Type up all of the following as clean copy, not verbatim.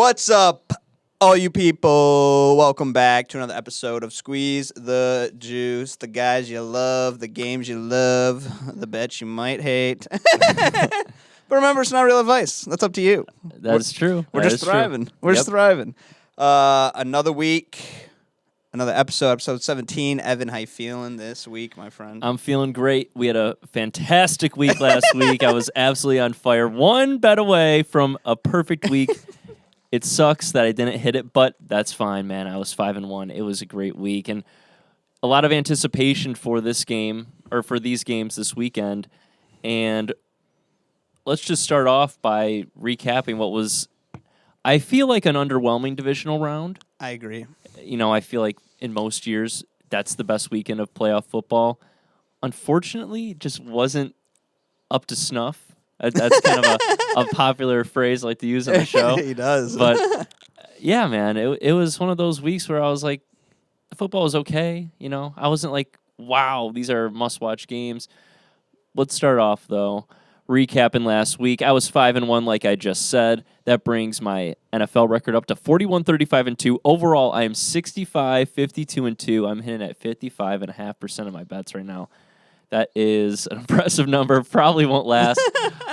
What's up, all you people? Welcome back to another episode of Squeeze the Juice. The guys you love, the games you love, the bets you might hate. But remember, it's not real advice. That's up to you. That's true. We're just thriving. We're just thriving. Another week, another episode 17. Evan, how you feeling this week, my friend? I'm feeling great. We had a fantastic week last week. I was absolutely on fire. One bet away from a perfect week. It sucks that I didn't hit it, but that's fine, man. I was 5-1. It was a great week, and a lot of anticipation for this game, or for these games this weekend. And let's just start off by recapping what was, I feel like, an underwhelming divisional round. I agree. You know, I feel like in most years, that's the best weekend of playoff football. Unfortunately, it just wasn't up to snuff. That's kind of a popular phrase I like to use on the show. He does. But, yeah, man, it was one of those weeks where I was like, football was okay. You know, I wasn't like, wow, these are must-watch games. Let's start off, though. Recapping last week, I was 5-1, like I just said. That brings my NFL record up to 41-35-2. Overall, I am 65-52-2. I'm hitting at 55.5% of my bets right now. That is an impressive number. Probably won't last,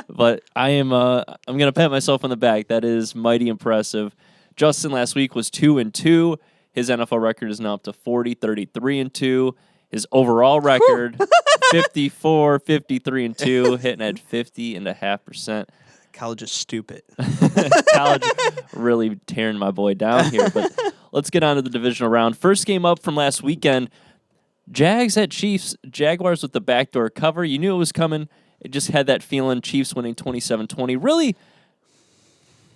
but I'm gonna pat myself on the back. That is mighty impressive. Justin last week was 2-2. His NFL record is now up to 40-33-2. His overall record 54-53-2, hitting at 50.5%. College is stupid. College really tearing my boy down here. But let's get on to the divisional round. First game up from last weekend. Jags at Chiefs. Jaguars with the backdoor cover. You knew it was coming. It just had that feeling. Chiefs winning 27-20. Really,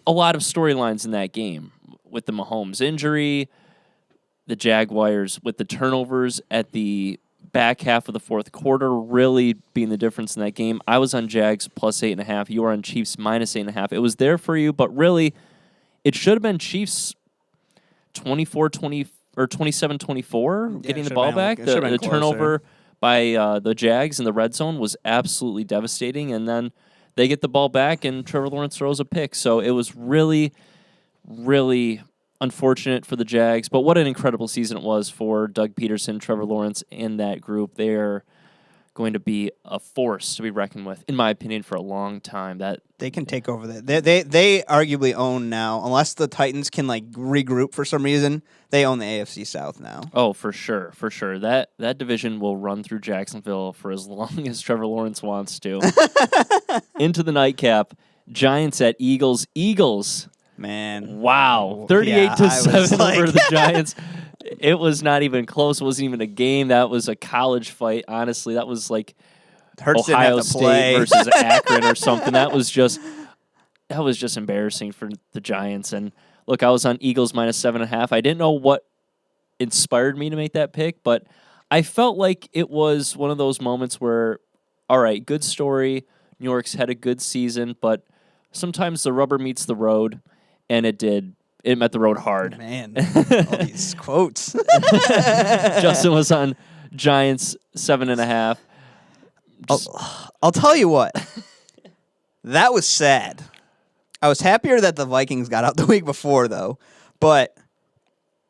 a lot of storylines in that game with the Mahomes injury, the Jaguars with the turnovers at the back half of the fourth quarter really being the difference in that game. I was on Jags plus 8.5. You were on Chiefs minus 8.5. It was there for you, but really, it should have been Chiefs 24-20 or 27-24 getting the ball back. The turnover by the Jags in the red zone was absolutely devastating, and then they get the ball back, and Trevor Lawrence throws a pick. So it was really, really unfortunate for the Jags, but what an incredible season it was for Doug Peterson, Trevor Lawrence, and that group. They're going to be a force to be reckoned with, in my opinion, for a long time. That they can take over that. They arguably own now, unless the Titans can like regroup for some reason. They own the AFC South now. Oh, for sure. That division will run through Jacksonville for as long as Trevor Lawrence wants to. Into the nightcap, Giants at Eagles. Eagles. Man. Wow. 38-7 over the Giants. It was not even close. It wasn't even a game. That was a college fight, honestly. That was like Ohio State versus Akron or something. That was just embarrassing for the Giants. And look, I was on Eagles minus 7.5. I didn't know what inspired me to make that pick, but I felt like it was one of those moments where, all right, good story. New York's had a good season, but sometimes the rubber meets the road, and it did. It met the road hard. Man, all these quotes. Justin was on Giants 7.5. I'll tell you what. That was sad. I was happier that the Vikings got out the week before, though. But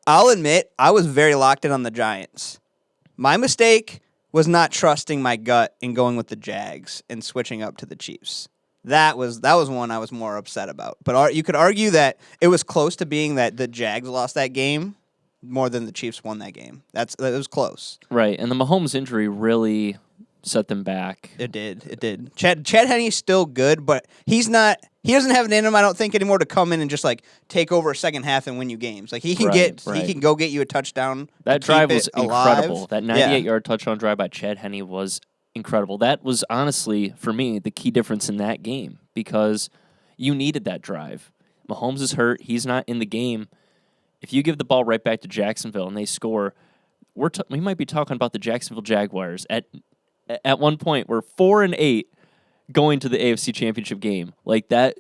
I'll admit, I was very locked in on the Giants. My mistake was not trusting my gut and going with the Jags and switching up to the Chiefs. That was one I was more upset about. But you could argue that it was close to being that the Jags lost that game more than the Chiefs won that game. It was close. Right, and the Mahomes injury really set them back. It did. Chad Henne's still good, but he doesn't have it in him, I don't think, anymore to come in and just like take over a second half and win you games. Like he can he can go get you a touchdown. That drive was incredible. That 98-yard touchdown drive by Chad Henne was incredible. That was honestly, for me, the key difference in that game because you needed that drive. Mahomes is hurt. He's not in the game. If you give the ball right back to Jacksonville and they score, we might be talking about the Jacksonville Jaguars. At one point, we're 4-8 going to the AFC Championship game. Like, that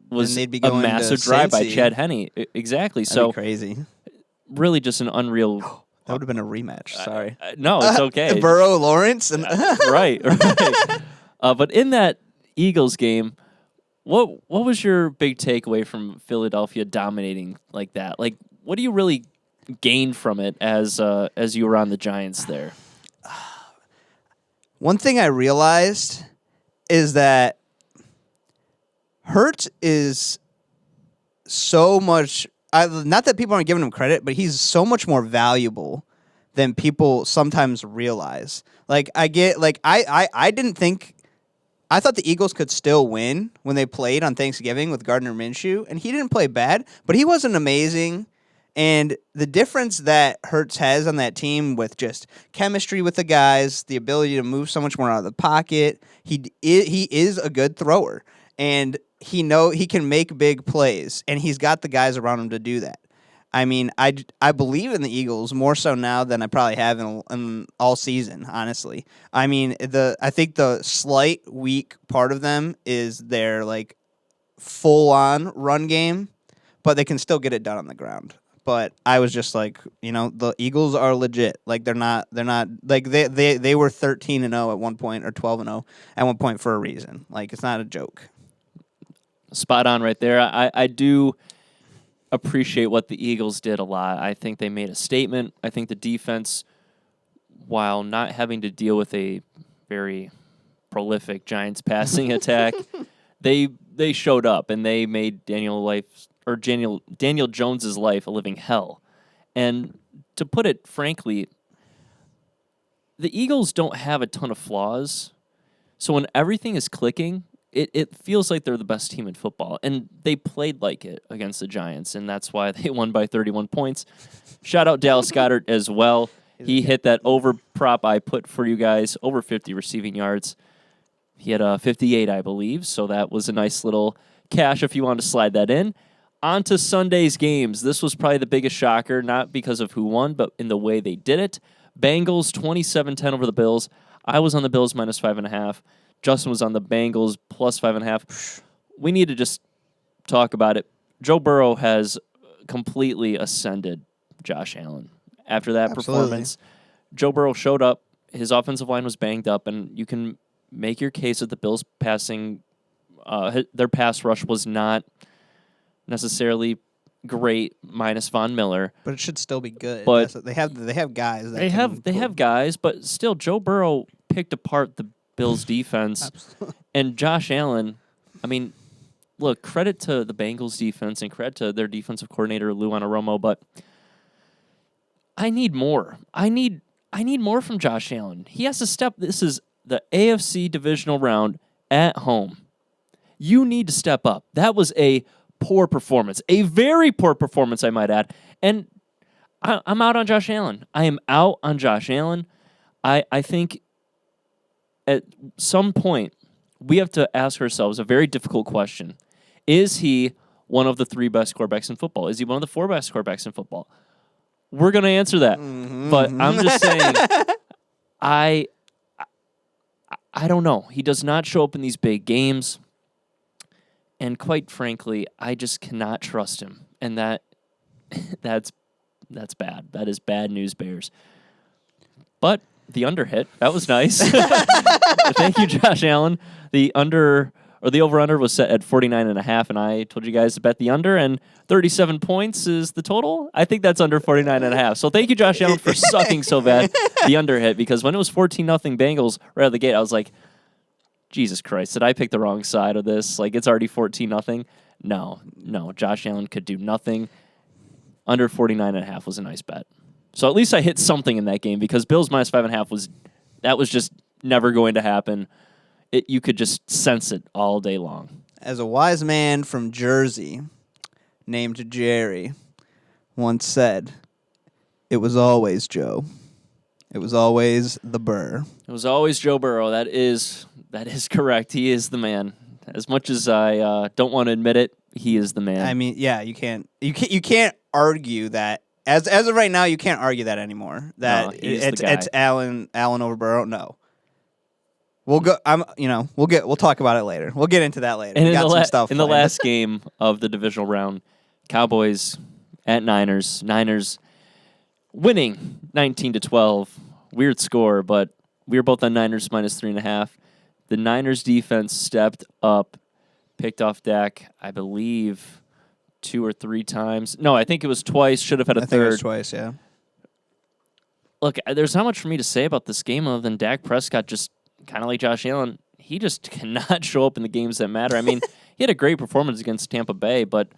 was a massive drive by Chad Henne. Exactly. That'd be crazy. Really just an unreal... That would have been a rematch. Sorry. No, it's okay. Burrow, Lawrence. And right. But in that Eagles game, What was your big takeaway from Philadelphia dominating like that? Like, what do you really gain from it as you were on the Giants there? One thing I realized is that Hurts is so much. Not that people aren't giving him credit, but he's so much more valuable than people sometimes realize. Like I get, like I didn't think. I thought the Eagles could still win when they played on Thanksgiving with Gardner Minshew, and he didn't play bad, but he wasn't amazing. And the difference that Hurts has on that team with just chemistry with the guys, the ability to move so much more out of the pocket, he is a good thrower, and he can make big plays, and he's got the guys around him to do that. I mean, I believe in the Eagles more so now than I probably have in all season, honestly. I mean, I think the slight weak part of them is their like full on run game, but they can still get it done on the ground. But I was just like, the Eagles are legit. Like they're not like they were 13-0 at one point or 12-0 at one point for a reason. Like it's not a joke. Spot on right there. I do appreciate what the Eagles did a lot. I think they made a statement. I think the defense, while not having to deal with a very prolific Giants passing attack, they showed up and they made Daniel Jones's life a living hell. And to put it frankly, the Eagles don't have a ton of flaws. So when everything is clicking, it feels like they're the best team in football. And they played like it against the Giants, and that's why they won by 31 points. Shout out Dallas Goedert as well. He hit that over prop I put for you guys, over 50 receiving yards. He had 58, I believe, so that was a nice little cash if you want to slide that in. On to Sunday's games. This was probably the biggest shocker, not because of who won, but in the way they did it. Bengals 27-10 over the Bills. I was on the Bills minus 5.5. Justin was on the Bengals plus 5.5. We need to just talk about it. Joe Burrow has completely ascended Josh Allen. After that performance, Joe Burrow showed up. His offensive line was banged up, and you can make your case that the Bills passing, their pass rush was not necessarily great minus Von Miller, but it should still be good. But they have guys. That they have guys, but still, Joe Burrow picked apart the Bills' defense. And Josh Allen, I mean, look, credit to the Bengals' defense and credit to their defensive coordinator, Lou Anarumo, but I need more. I need more from Josh Allen. He has to step. This is the AFC divisional round at home. You need to step up. That was a poor performance, a very poor performance, I might add. And I'm out on Josh Allen. I am out on Josh Allen. I think at some point we have to ask ourselves a very difficult question. Is he one of the 3 best quarterbacks in football? Is he one of the 4 best quarterbacks in football? We're going to answer that. But I'm just saying, I don't know. He does not show up in these big games. And quite frankly, I just cannot trust him. And that's bad. That is bad news, Bears. But the under hit. That was nice. Thank you, Josh Allen. The over-under was set at 49.5, and I told you guys to bet the under, and 37 points is the total. I think that's under 49.5. So thank you, Josh Allen, for sucking so bad the under hit, because when it was 14-0 Bengals right out of the gate, I was like, Jesus Christ, did I pick the wrong side of this? Like, it's already 14-0. No, Josh Allen could do nothing. Under 49.5 was a nice bet. So at least I hit something in that game, because Bills minus 5.5 was just never going to happen. You could just sense it all day long. As a wise man from Jersey named Jerry once said, it was always Joe. It was always the Burr. It was always Joe Burrow. That is correct. He is the man. As much as I don't want to admit it, he is the man. I mean, yeah, you can't argue that. As of right now, you can't argue that anymore. That no, it's Allen over Burrow. No. We'll go. We'll talk about it later. We'll get into that later. And we got some stuff in the last game of the divisional round, Cowboys at Niners. Niners winning 19-12. Weird score, but we were both on Niners minus 3.5. The Niners defense stepped up picked off Dak, I believe, 2 or 3 times. No, I think it was twice. Should have had a I think it was third. twice, yeah. Look, there's not much for me to say about this game other than Dak Prescott just kind of like Josh Allen. He just cannot show up in the games that matter. I mean, he had a great performance against Tampa Bay, but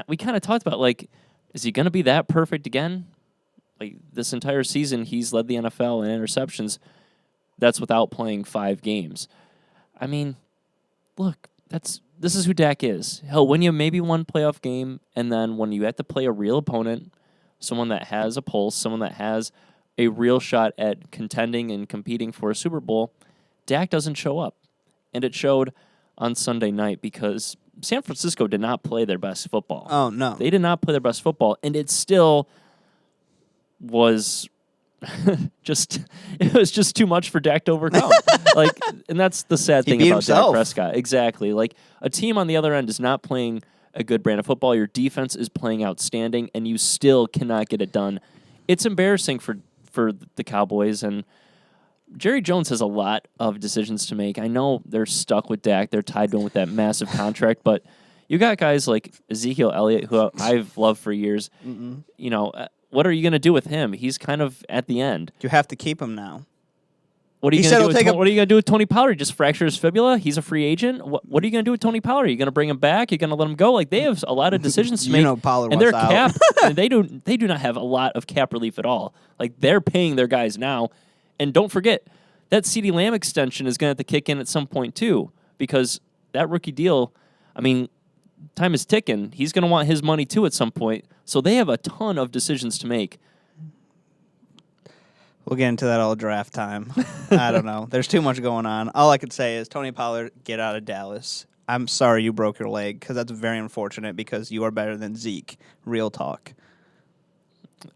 we kind of talked about, like, is he going to be that perfect again? Like, this entire season, he's led the NFL in interceptions. That's without playing 5 games. I mean, look, this is who Dak is. He'll win you maybe one playoff game, and then when you have to play a real opponent, someone that has a pulse, someone that has a real shot at contending and competing for a Super Bowl, Dak doesn't show up. And it showed on Sunday night because San Francisco did not play their best football. Oh, no. They did not play their best football, and it still was it was just too much for Dak to overcome. Like, and that's the sad thing beat about himself. Dak Prescott. Exactly. Like, a team on the other end is not playing a good brand of football. Your defense is playing outstanding, and you still cannot get it done. It's embarrassing for the Cowboys, and Jerry Jones has a lot of decisions to make. I know they're stuck with Dak. They're tied to him with that massive contract, but you got guys like Ezekiel Elliott, who I've loved for years. You know, what are you going to do with him? He's kind of at the end. You have to keep him now. What are you He going said to do? he'll take What are you going to do with Tony Pollard? Just fracture his fibula? He's a free agent. What are you going to do with Tony Pollard? Are you going to bring him back? You're going to let him go? Like, they have a lot of decisions to You make. know Pollard and their wants cap, out. and they do not have a lot of cap relief at all. Like, they're paying their guys now, and don't forget that CeeDee Lamb extension is going to have to kick in at some point too, because that rookie deal. I mean, time is ticking. He's going to want his money too at some point. So they have a ton of decisions to make. We'll get into that all draft time. I don't know. There's too much going on. All I could say is, Tony Pollard, get out of Dallas. I'm sorry you broke your leg, because that's very unfortunate, because you are better than Zeke. Real talk.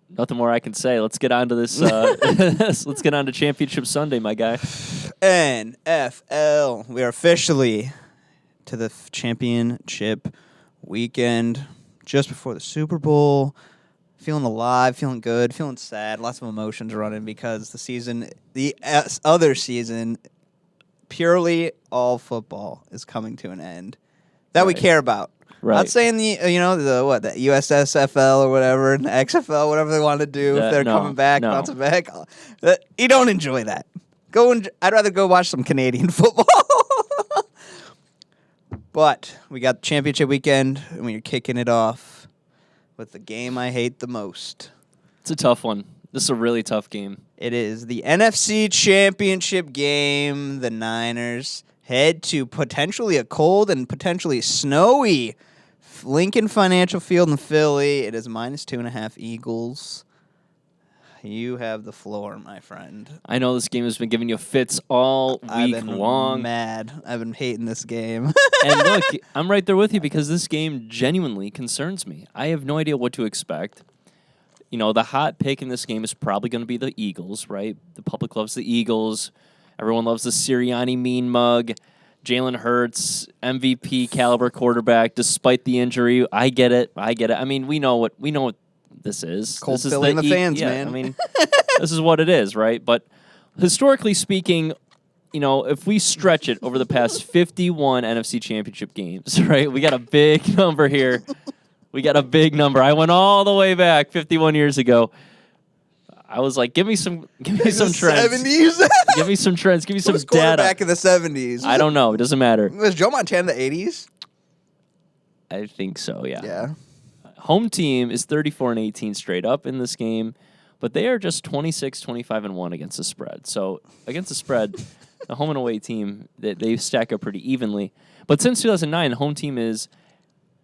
Nothing more I can say. Let's get on to this. Let's get on to Championship Sunday, my guy. NFL. We are officially to the championship weekend, just before the Super Bowl. Feeling alive, feeling good, feeling sad. Lots of emotions running because the other season, purely all football, is coming to an end that we Right. care about. Right. Not saying the USSFL or whatever, the XFL, whatever they want to do. If they're No, coming back, no. bouncing back, you don't enjoy that. I'd rather go watch some Canadian football. But we got the championship weekend, and we're kicking it off with the game I hate the most. It's a tough one. This is a really tough game. It is the NFC Championship game. The Niners head to potentially a cold and potentially snowy Lincoln Financial Field in Philly. It is -2.5 Eagles. You have the floor, my friend. I know this game has been giving you fits all I've week been long. mad. I've been hating this game. And look, I'm right there with you because this game genuinely concerns me. I have no idea what to expect. You know, the hot pick in this game is probably going to be the Eagles, right? The public loves the Eagles. Everyone loves the Sirianni mean mug. Jalen Hurts, MVP caliber quarterback, despite the injury. I get it. I mean, we know what this is. Cold This is Philly and the fans, yeah, man. I mean, this is what it is, right? But historically speaking, you know, if we stretch it over the past 51 NFC Championship games, right? We got a big number here. We got a big number. I went all the way back 51 years ago. I was like, give me some trends. 70s? Give me some trends. Give me some Who's data. quarterback in the 70s? I don't know. It doesn't matter. Was Joe Montana the 80s? I think so, yeah. Yeah. Home team is 34-18 straight up in this game, but they are just 26-25-1 against the spread. So against the spread, the home and away team, they stack up pretty evenly. But since 2009, the home team is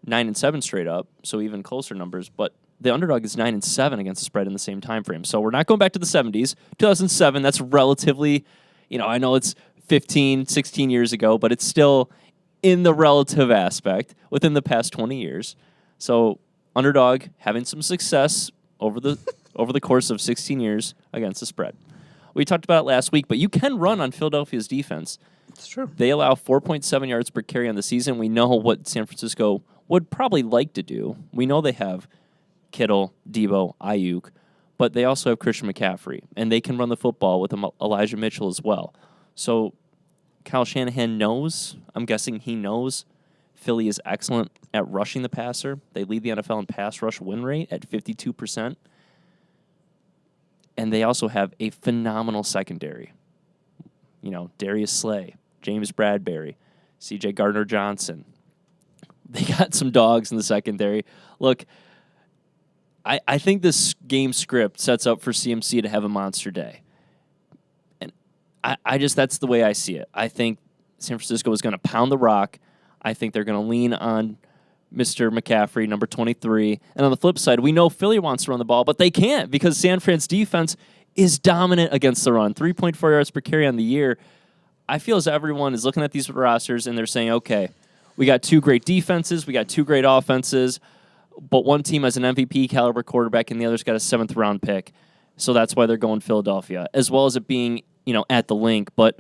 9-7 straight up, so even closer numbers. But the underdog is 9-7 against the spread in the same time frame. So we're not going back to the 70s. 2007, that's relatively, you know, I know it's 15, 16 years ago, but it's still in the relative aspect within the past 20 years. So underdog having some success over the course of 16 years against the spread. We talked about it last week, but you can run on Philadelphia's defense. It's true. They allow 4.7 yards per carry on the season. We know what San Francisco would probably like to do. We know they have Kittle, Debo, Ayuk, but they also have Christian McCaffrey, and they can run the football with Elijah Mitchell as well. So Kyle Shanahan knows, I'm guessing he knows, Philly is excellent at rushing the passer. They lead the NFL in pass rush win rate at 52%. And they also have a phenomenal secondary. Darius Slay, James Bradbury, C.J. Gardner-Johnson. They got some dogs in the secondary. Look, I think this game script sets up for CMC to have a monster day. And that's the way I see it. I think San Francisco is going to pound the rock. I think they're going to lean on Mr. McCaffrey, number 23. And on the flip side, we know Philly wants to run the ball, but they can't because San Fran's defense is dominant against the run. 3.4 yards per carry on the year. I feel as everyone is looking at these rosters and they're saying, okay, we got two great defenses, we got two great offenses, but one team has an MVP caliber quarterback and the other's got a 7th round pick. So that's why they're going Philadelphia, as well as it being, at the link. But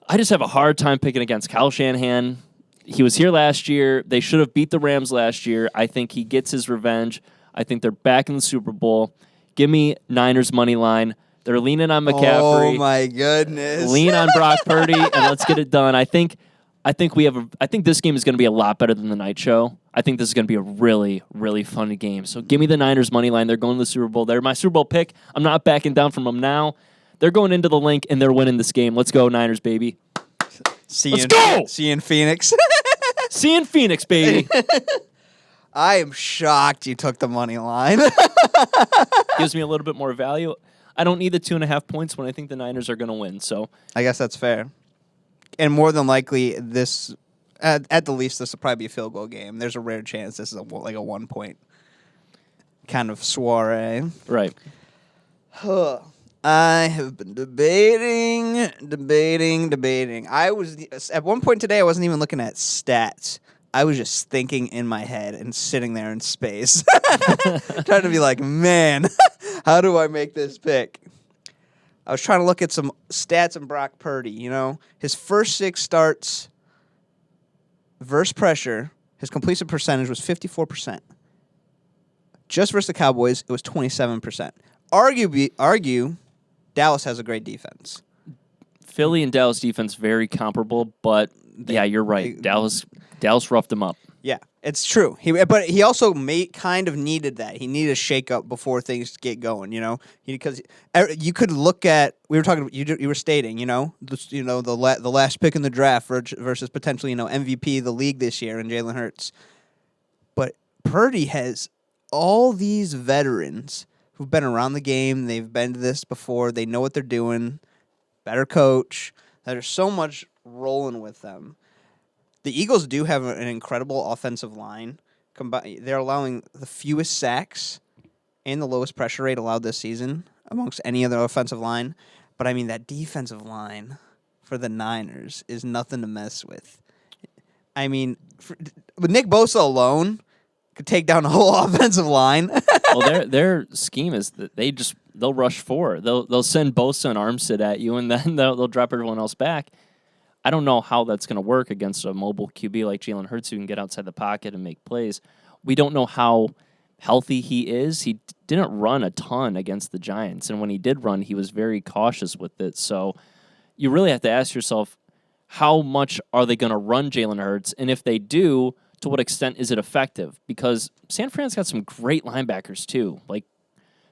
I just have a hard time picking against Kyle Shanahan. He was here last year. They should have beat the Rams last year. I think he gets his revenge. I think they're back in the Super Bowl. Give me Niners money line. They're leaning on McCaffrey. Oh my goodness! Lean on Brock Purdy and let's get it done. I think this game is going to be a lot better than the night show. I think this is going to be a really, really fun game. So give me the Niners money line. They're going to the Super Bowl. They're my Super Bowl pick. I'm not backing down from them now. They're going into the link and they're winning this game. Let's go Niners, baby. Let's go. See you in Phoenix. See you in Phoenix, baby. I am shocked you took the money line. Gives me a little bit more value. I don't need the 2.5 points when I think the Niners are going to win. So I guess that's fair. And more than likely, this at the least, this will probably be a field goal game. There's a rare chance this is like a 1 point kind of soiree. Right. I have been debating. I was at one point today. I wasn't even looking at stats. I was just thinking in my head and sitting there in space, trying to be like, man, how do I make this pick? I was trying to look at some stats on Brock Purdy. His first 6 starts versus pressure, his completion percentage was 54%. Just versus the Cowboys, it was 27%. Argue, Dallas has a great defense. Philly and Dallas defense very comparable, but yeah, you're right. Dallas roughed them up. Yeah, it's true. But he also kind of needed that. He needed a shakeup before things get going. Because you could look at you were stating the last pick in the draft versus potentially MVP of the league this year and Jalen Hurts. But Purdy has all these veterans who've been around the game. They've been to this before. They know what they're doing. Better coach. There's so much rolling with them. The Eagles do have an incredible offensive line. They're allowing the fewest sacks and the lowest pressure rate allowed this season amongst any other offensive line. But, that defensive line for the Niners is nothing to mess with. With Nick Bosa alone, could take down a whole offensive line. Well, their scheme is that they'll rush forward. They'll send Bosa and Armstead at you, and then they'll drop everyone else back. I don't know how that's going to work against a mobile QB like Jalen Hurts who can get outside the pocket and make plays. We don't know how healthy he is. He didn't run a ton against the Giants, and when he did run, he was very cautious with it. So you really have to ask yourself, how much are they going to run Jalen Hurts? And if they do, to what extent is it effective? Because San Fran's got some great linebackers too. Like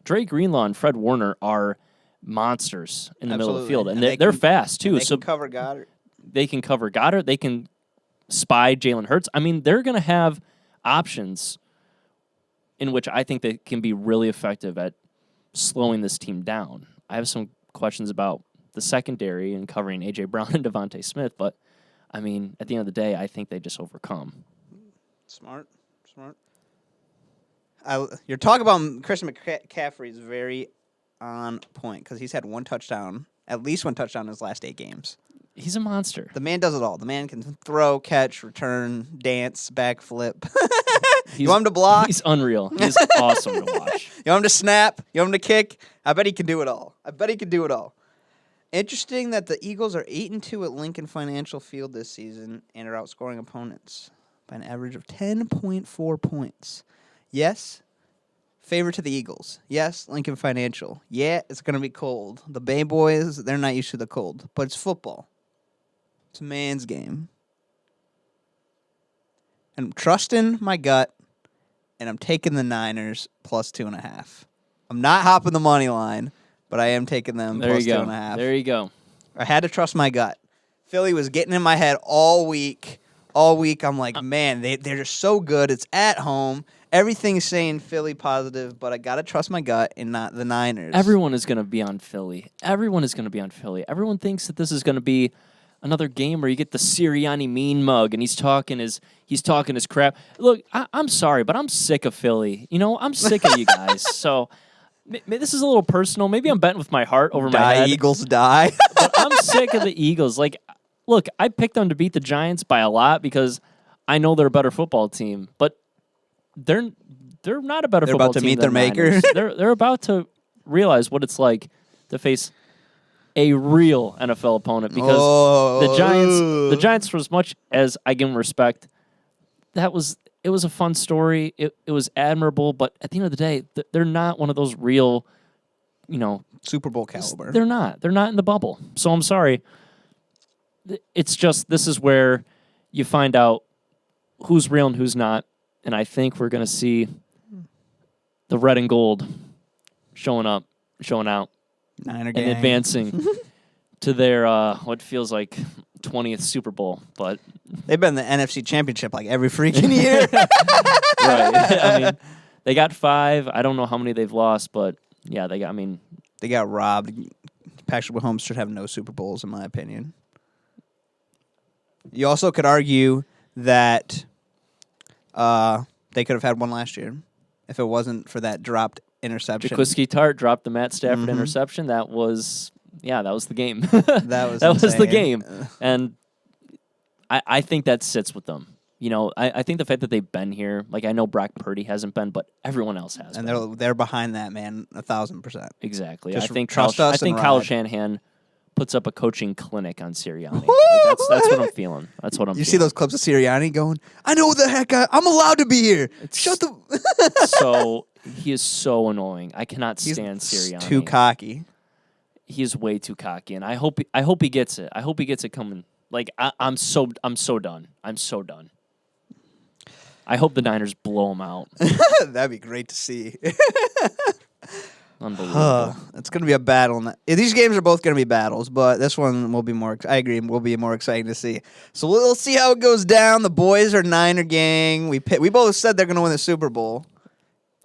Dre Greenlaw and Fred Warner are monsters in the middle of the field, and they're fast too. They can cover Goddard. They can cover Goddard. They can spy Jalen Hurts. They're going to have options in which I think they can be really effective at slowing this team down. I have some questions about the secondary and covering A.J. Brown and Devontae Smith, but, at the end of the day, I think they just overcome. Smart. You're talking about Christian McCaffrey is very on point because he's had at least one touchdown in his last 8 games. He's a monster. The man does it all. The man can throw, catch, return, dance, backflip. You want him to block? He's unreal. He's awesome to watch. You want him to snap? You want him to kick? I bet he can do it all. Interesting that the Eagles are 8-2 at Lincoln Financial Field this season and are outscoring opponents by an average of 10.4 points. Yes, favor to the Eagles. Yes, Lincoln Financial. Yeah, it's going to be cold. The Bay Boys, they're not used to the cold, but it's football. It's a man's game. I'm trusting my gut, and I'm taking the Niners plus 2.5. I'm not hopping the money line, but I am taking them There plus you go. 2.5. There you go. I had to trust my gut. Philly was getting in my head all week. All week, I'm like, man, they're just so good. It's at home. Everything's saying Philly positive, but I got to trust my gut and not the Niners. Everyone is going to be on Philly. Everyone is going to be on Philly. Everyone thinks that this is going to be another game where you get the Sirianni mean mug and he's talking his crap. Look, I'm sorry, but I'm sick of Philly. You know, I'm sick of you guys. So this is a little personal. Maybe I'm betting with my heart over my head. Eagles die. But I'm sick of the Eagles. Like, look, I picked them to beat the Giants by a lot because I know they're a better football team, but they're not a better They're football about to team meet their than maker. Niners. They're about to realize what it's like to face a real NFL opponent because the Giants, for as much as I give them respect, it was a fun story. It was admirable, but at the end of the day, they're not one of those real, Super Bowl caliber. They're not. They're not in the bubble. So I'm sorry. It's just this is where you find out who's real and who's not, and I think we're going to see the red and gold showing out, Niner and gang. advancing to their what feels like 20th Super Bowl. But They've been in the NFC Championship like every freaking year. right, I mean, they got 5. I don't know how many they've lost, but yeah, they got. I mean, They got robbed. Patrick Mahomes should have no Super Bowls, in my opinion. You also could argue that they could have had one last year if it wasn't for that dropped interception. Jaquiski Tart dropped the Matt Stafford interception. That was the game. That was the insane. game, and I think that sits with them. You know, I think the fact that they've been here, like I know Brock Purdy hasn't been, but everyone else has. And been. they're behind that, man, 1,000%. Exactly. Just I think trust us I think and Kyle ride. Shanahan puts up a coaching clinic on Sirianni. Like, that's what I'm feeling. That's what I'm. You see feeling. those clips of Sirianni going, I know the heck I'm allowed to be here. Shut the... So he is so annoying. I cannot stand Sirianni. Too cocky. He is way too cocky, and I hope he gets it. I hope he gets it coming. Like I'm so done. I'm so done. I hope the Niners blow him out. That'd be great to see. Unbelievable. It's going to be a battle. These games are both going to be battles, but this one will be more. I agree, will be more exciting to see. So we'll see how it goes down. The boys are Niner gang. We both said they're going to win the Super Bowl.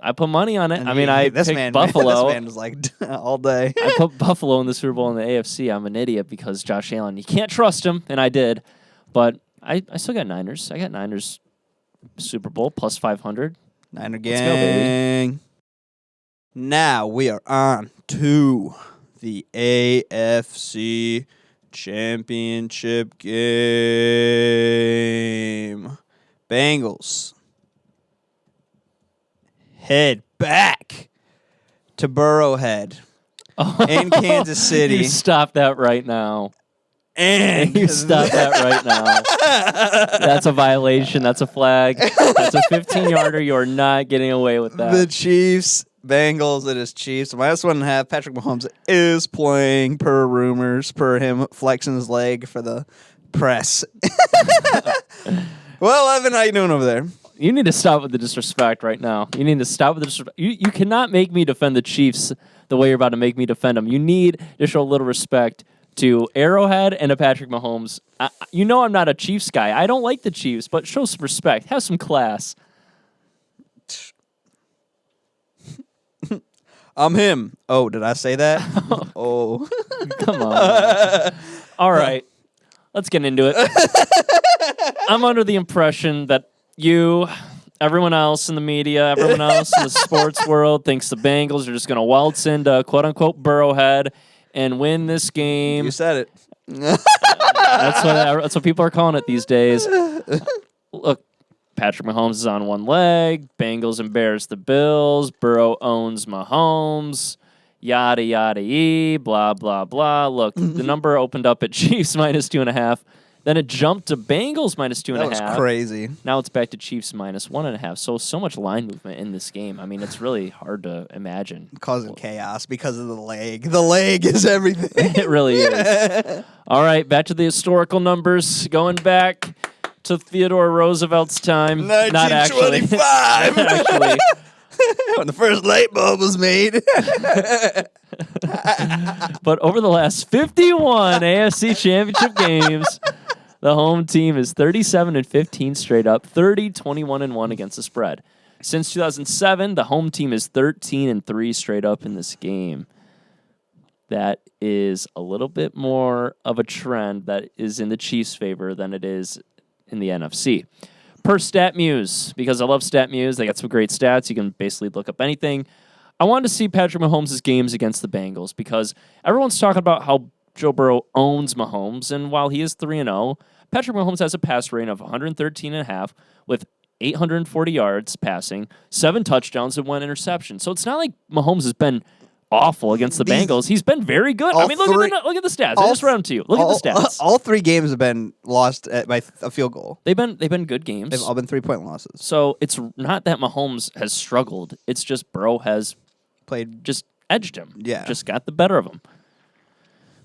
I put money on it. And I mean, I this picked man, Buffalo. This man was like all day. I put Buffalo in the Super Bowl in the AFC. I'm an idiot because Josh Allen. You can't trust him, and I did. But I still got Niners. I got Niners Super Bowl plus 500. Niner Let's go, baby. gang. Now we are on to the AFC Championship game. Bengals head back to Burrowhead in Kansas City. You stop that right now. And You stop that right now. That's a violation. That's a flag. That's a 15-yarder. You're not getting away with that. the Chiefs, Bengals, it is Chiefs. -1.5. Patrick Mahomes is playing per rumors, per him flexing his leg for the press. Well, Evan, how you doing over there? You need to stop with the disrespect right now. You need to stop with the disrespect. You cannot make me defend the Chiefs the way you're about to make me defend them. You need to show a little respect to Arrowhead and to Patrick Mahomes. You know I'm not a Chiefs guy. I don't like the Chiefs, but show some respect. Have some class. I'm him. Oh, did I say that? Oh. Come on. All right. Let's get into it. I'm under the impression that everyone else in the media, everyone else in the sports world thinks the Bengals are just going to waltz into quote-unquote Burrowhead and win this game. You said it. That's what people are calling it these days. Look, Patrick Mahomes is on one leg. Bengals embarrass the Bills. Burrow owns Mahomes. Yada, yada, blah, blah, blah. Look, the number opened up at Chiefs -2.5. Then it jumped to Bengals -2.5. That was crazy. Now it's back to Chiefs -1.5. So much line movement in this game. I mean, it's really hard to imagine. Causing chaos because of the leg. The leg is everything. It really is. All right, back to the historical numbers. Going back to Theodore Roosevelt's time. Not actually. 1925. Actually. When the first light bulb was made. But over the last 51 AFC Championship games, the home team is 37-15 straight up, 30-21-1 against the spread. Since 2007, the home team is 13-3 straight up in this game. That is a little bit more of a trend that is in the Chiefs' favor than it is in the NFC. Per StatMuse, because I love StatMuse, they got some great stats. You can basically look up anything. I wanted to see Patrick Mahomes' games against the Bengals because everyone's talking about how Joe Burrow owns Mahomes, and while he is 3-0, Patrick Mahomes has a pass rating of 113.5 with 840 yards passing, 7 touchdowns, and 1 interception. So it's not like Mahomes has been awful against the Bengals. He's been very good. I mean, look at the stats. I just read them to you. Look at the stats. All 3 games have been lost by a field goal. They've been good games. They've all been 3-point losses. So it's not that Mahomes has struggled. It's just Burrow has just edged him. Yeah. Just got the better of him.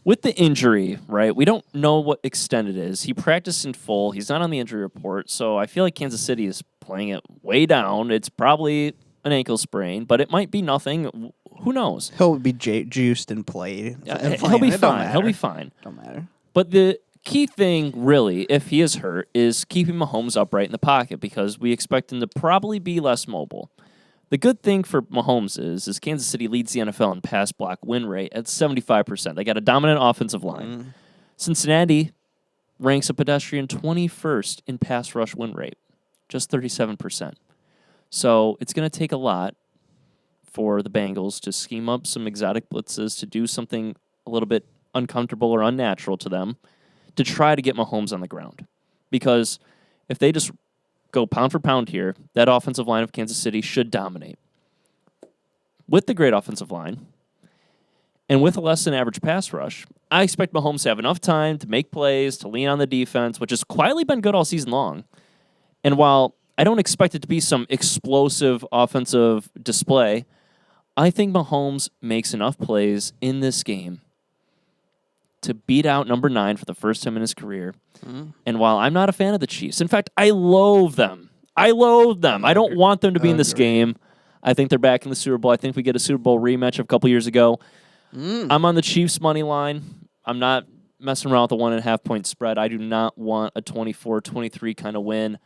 With the injury, right, we don't know what extent it is. He practiced in full. He's not on the injury report. So I feel like Kansas City is playing it way down. It's probably an ankle sprain, but it might be nothing. Who knows? He'll be juiced and played. He'll be fine. He'll be fine. Don't matter. But the key thing, really, if he is hurt, is keeping Mahomes upright in the pocket because we expect him to probably be less mobile. The good thing for Mahomes is Kansas City leads the NFL in pass block win rate at 75%. They got a dominant offensive line. Cincinnati ranks a pedestrian 21st in pass rush win rate, just 37%. So it's going to take a lot for the Bengals to scheme up some exotic blitzes, to do something a little bit uncomfortable or unnatural to them, to try to get Mahomes on the ground. Because if they just go pound for pound here, that offensive line of Kansas City should dominate. With the great offensive line, and with a less than average pass rush, I expect Mahomes to have enough time to make plays, to lean on the defense, which has quietly been good all season long. And while I don't expect it to be some explosive offensive display, I think Mahomes makes enough plays in this game to beat out number 9 for the first time in his career. And while I'm not a fan of the Chiefs, in fact, I loathe them. I don't want them to be in this game. I think they're back in the Super Bowl. I think we get a Super Bowl rematch of a couple years ago. I'm on the Chiefs' money line. I'm not messing around with a 1.5 point spread. I do not want a 24-23 kind of win.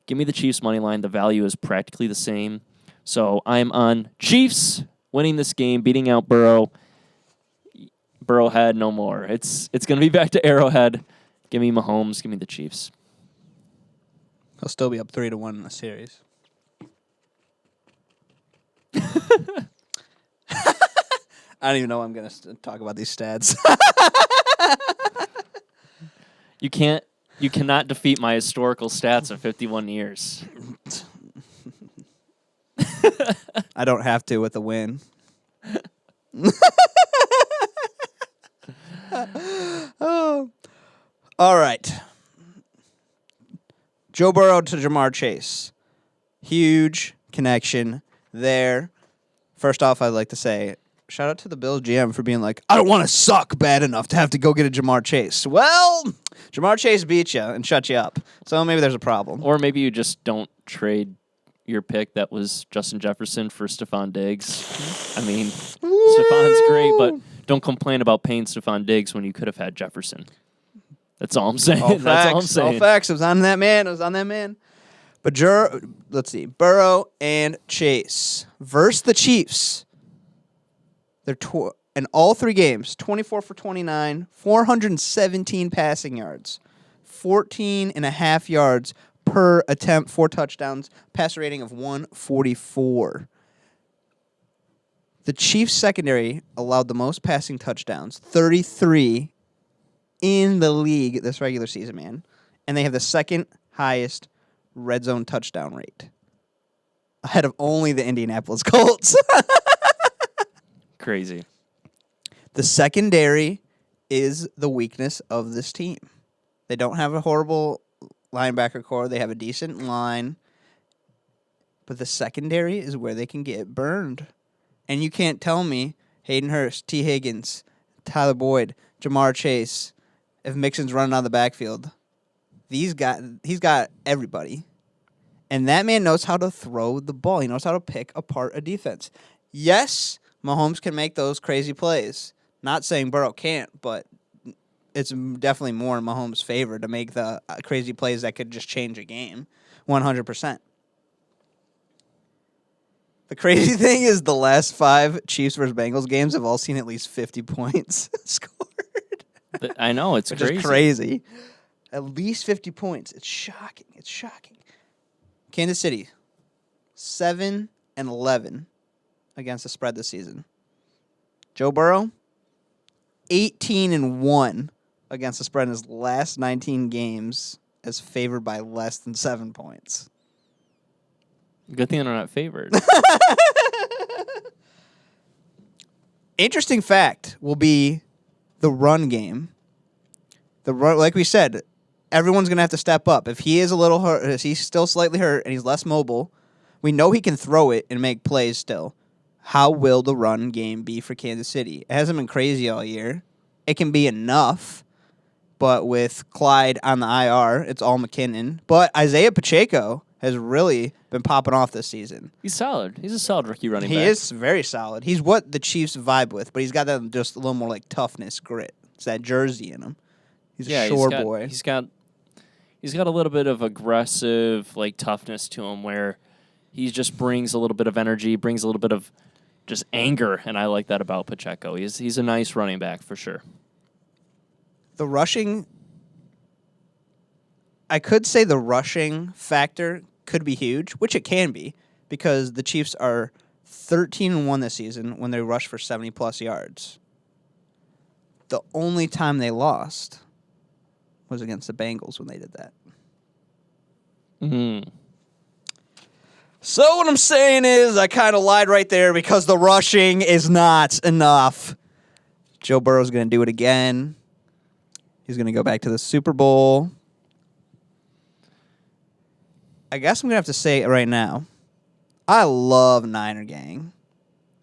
Give me the Chiefs' money line. The value is practically the same. So I'm on Chiefs winning this game, beating out Burrow. Burrowhead no more. It's going to be back to Arrowhead. Give me Mahomes. Give me the Chiefs. He'll still be up 3-1 in the series. I don't even know I'm going to talk about these stats. You cannot defeat my historical stats of 51 years. I don't have to with a win. Oh. All right. Joe Burrow to Jamar Chase. Huge connection there. First off, I'd like to say, shout out to the Bills GM for being like, I don't want to suck bad enough to have to go get a Jamar Chase. Well, Jamar Chase beat you and shut you up. So maybe there's a problem. Or maybe you just don't trade your pick that was Justin Jefferson for Stephon Diggs. I mean, Stephon's great, but don't complain about paying Stephon Diggs when you could have had Jefferson. That's all I'm saying. That's all I'm saying. All facts. It was on that man. But let's see. Burrow and Chase versus the Chiefs. They're in all 3 games, 24 for 29, 417 passing yards, 14.5 yards per attempt, 4 touchdowns, passer rating of 144. The Chiefs secondary allowed the most passing touchdowns, 33 in the league this regular season, man. And they have the second highest red zone touchdown rate, ahead of only the Indianapolis Colts. Crazy. The secondary is the weakness of this team. They don't have a horrible linebacker core. They have a decent line. But the secondary is where they can get burned. And you can't tell me Hayden Hurst, T. Higgins, Tyler Boyd, Jamar Chase, if Mixon's running out of the backfield, he's got everybody. And that man knows how to throw the ball. He knows how to pick apart a defense. Yes, Mahomes can make those crazy plays. Not saying Burrow can't, but it's definitely more in Mahomes' favor to make the crazy plays that could just change a game 100%. The crazy thing is the last 5 Chiefs versus Bengals games have all seen at least 50 points scored. I know, it's Which crazy. is crazy. At least 50 points. It's shocking. It's shocking. Kansas City, 7-11 against the spread this season. Joe Burrow, 18-1 against the spread in his last 19 games, as favored by less than 7 points. Good thing they're not favored. Interesting fact will be the run game. The run, like we said, everyone's going to have to step up. If he is a little hurt, if he's still slightly hurt and he's less mobile, we know he can throw it and make plays still. How will the run game be for Kansas City? It hasn't been crazy all year. It can be enough, but with Clyde on the IR, it's all McKinnon. But Isaiah Pacheco has really been popping off this season. He's solid. He's a solid rookie running back. He is very solid. He's what the Chiefs vibe with, but he's got that just a little more like toughness, grit. It's that jersey in him. He's a shore boy. He's got a little bit of aggressive like toughness to him where he just brings a little bit of energy, brings a little bit of just anger, and I like that about Pacheco. He's a nice running back for sure. The rushing, I could say the rushing factor could be huge, which it can be, because the Chiefs are 13-1 this season when they rush for 70-plus yards. The only time they lost was against the Bengals when they did that. Mm. So what I'm saying is I kind of lied right there because the rushing is not enough. Joe Burrow's going to do it again. He's going to go back to the Super Bowl. I guess I'm going to have to say it right now. I love Niner Gang.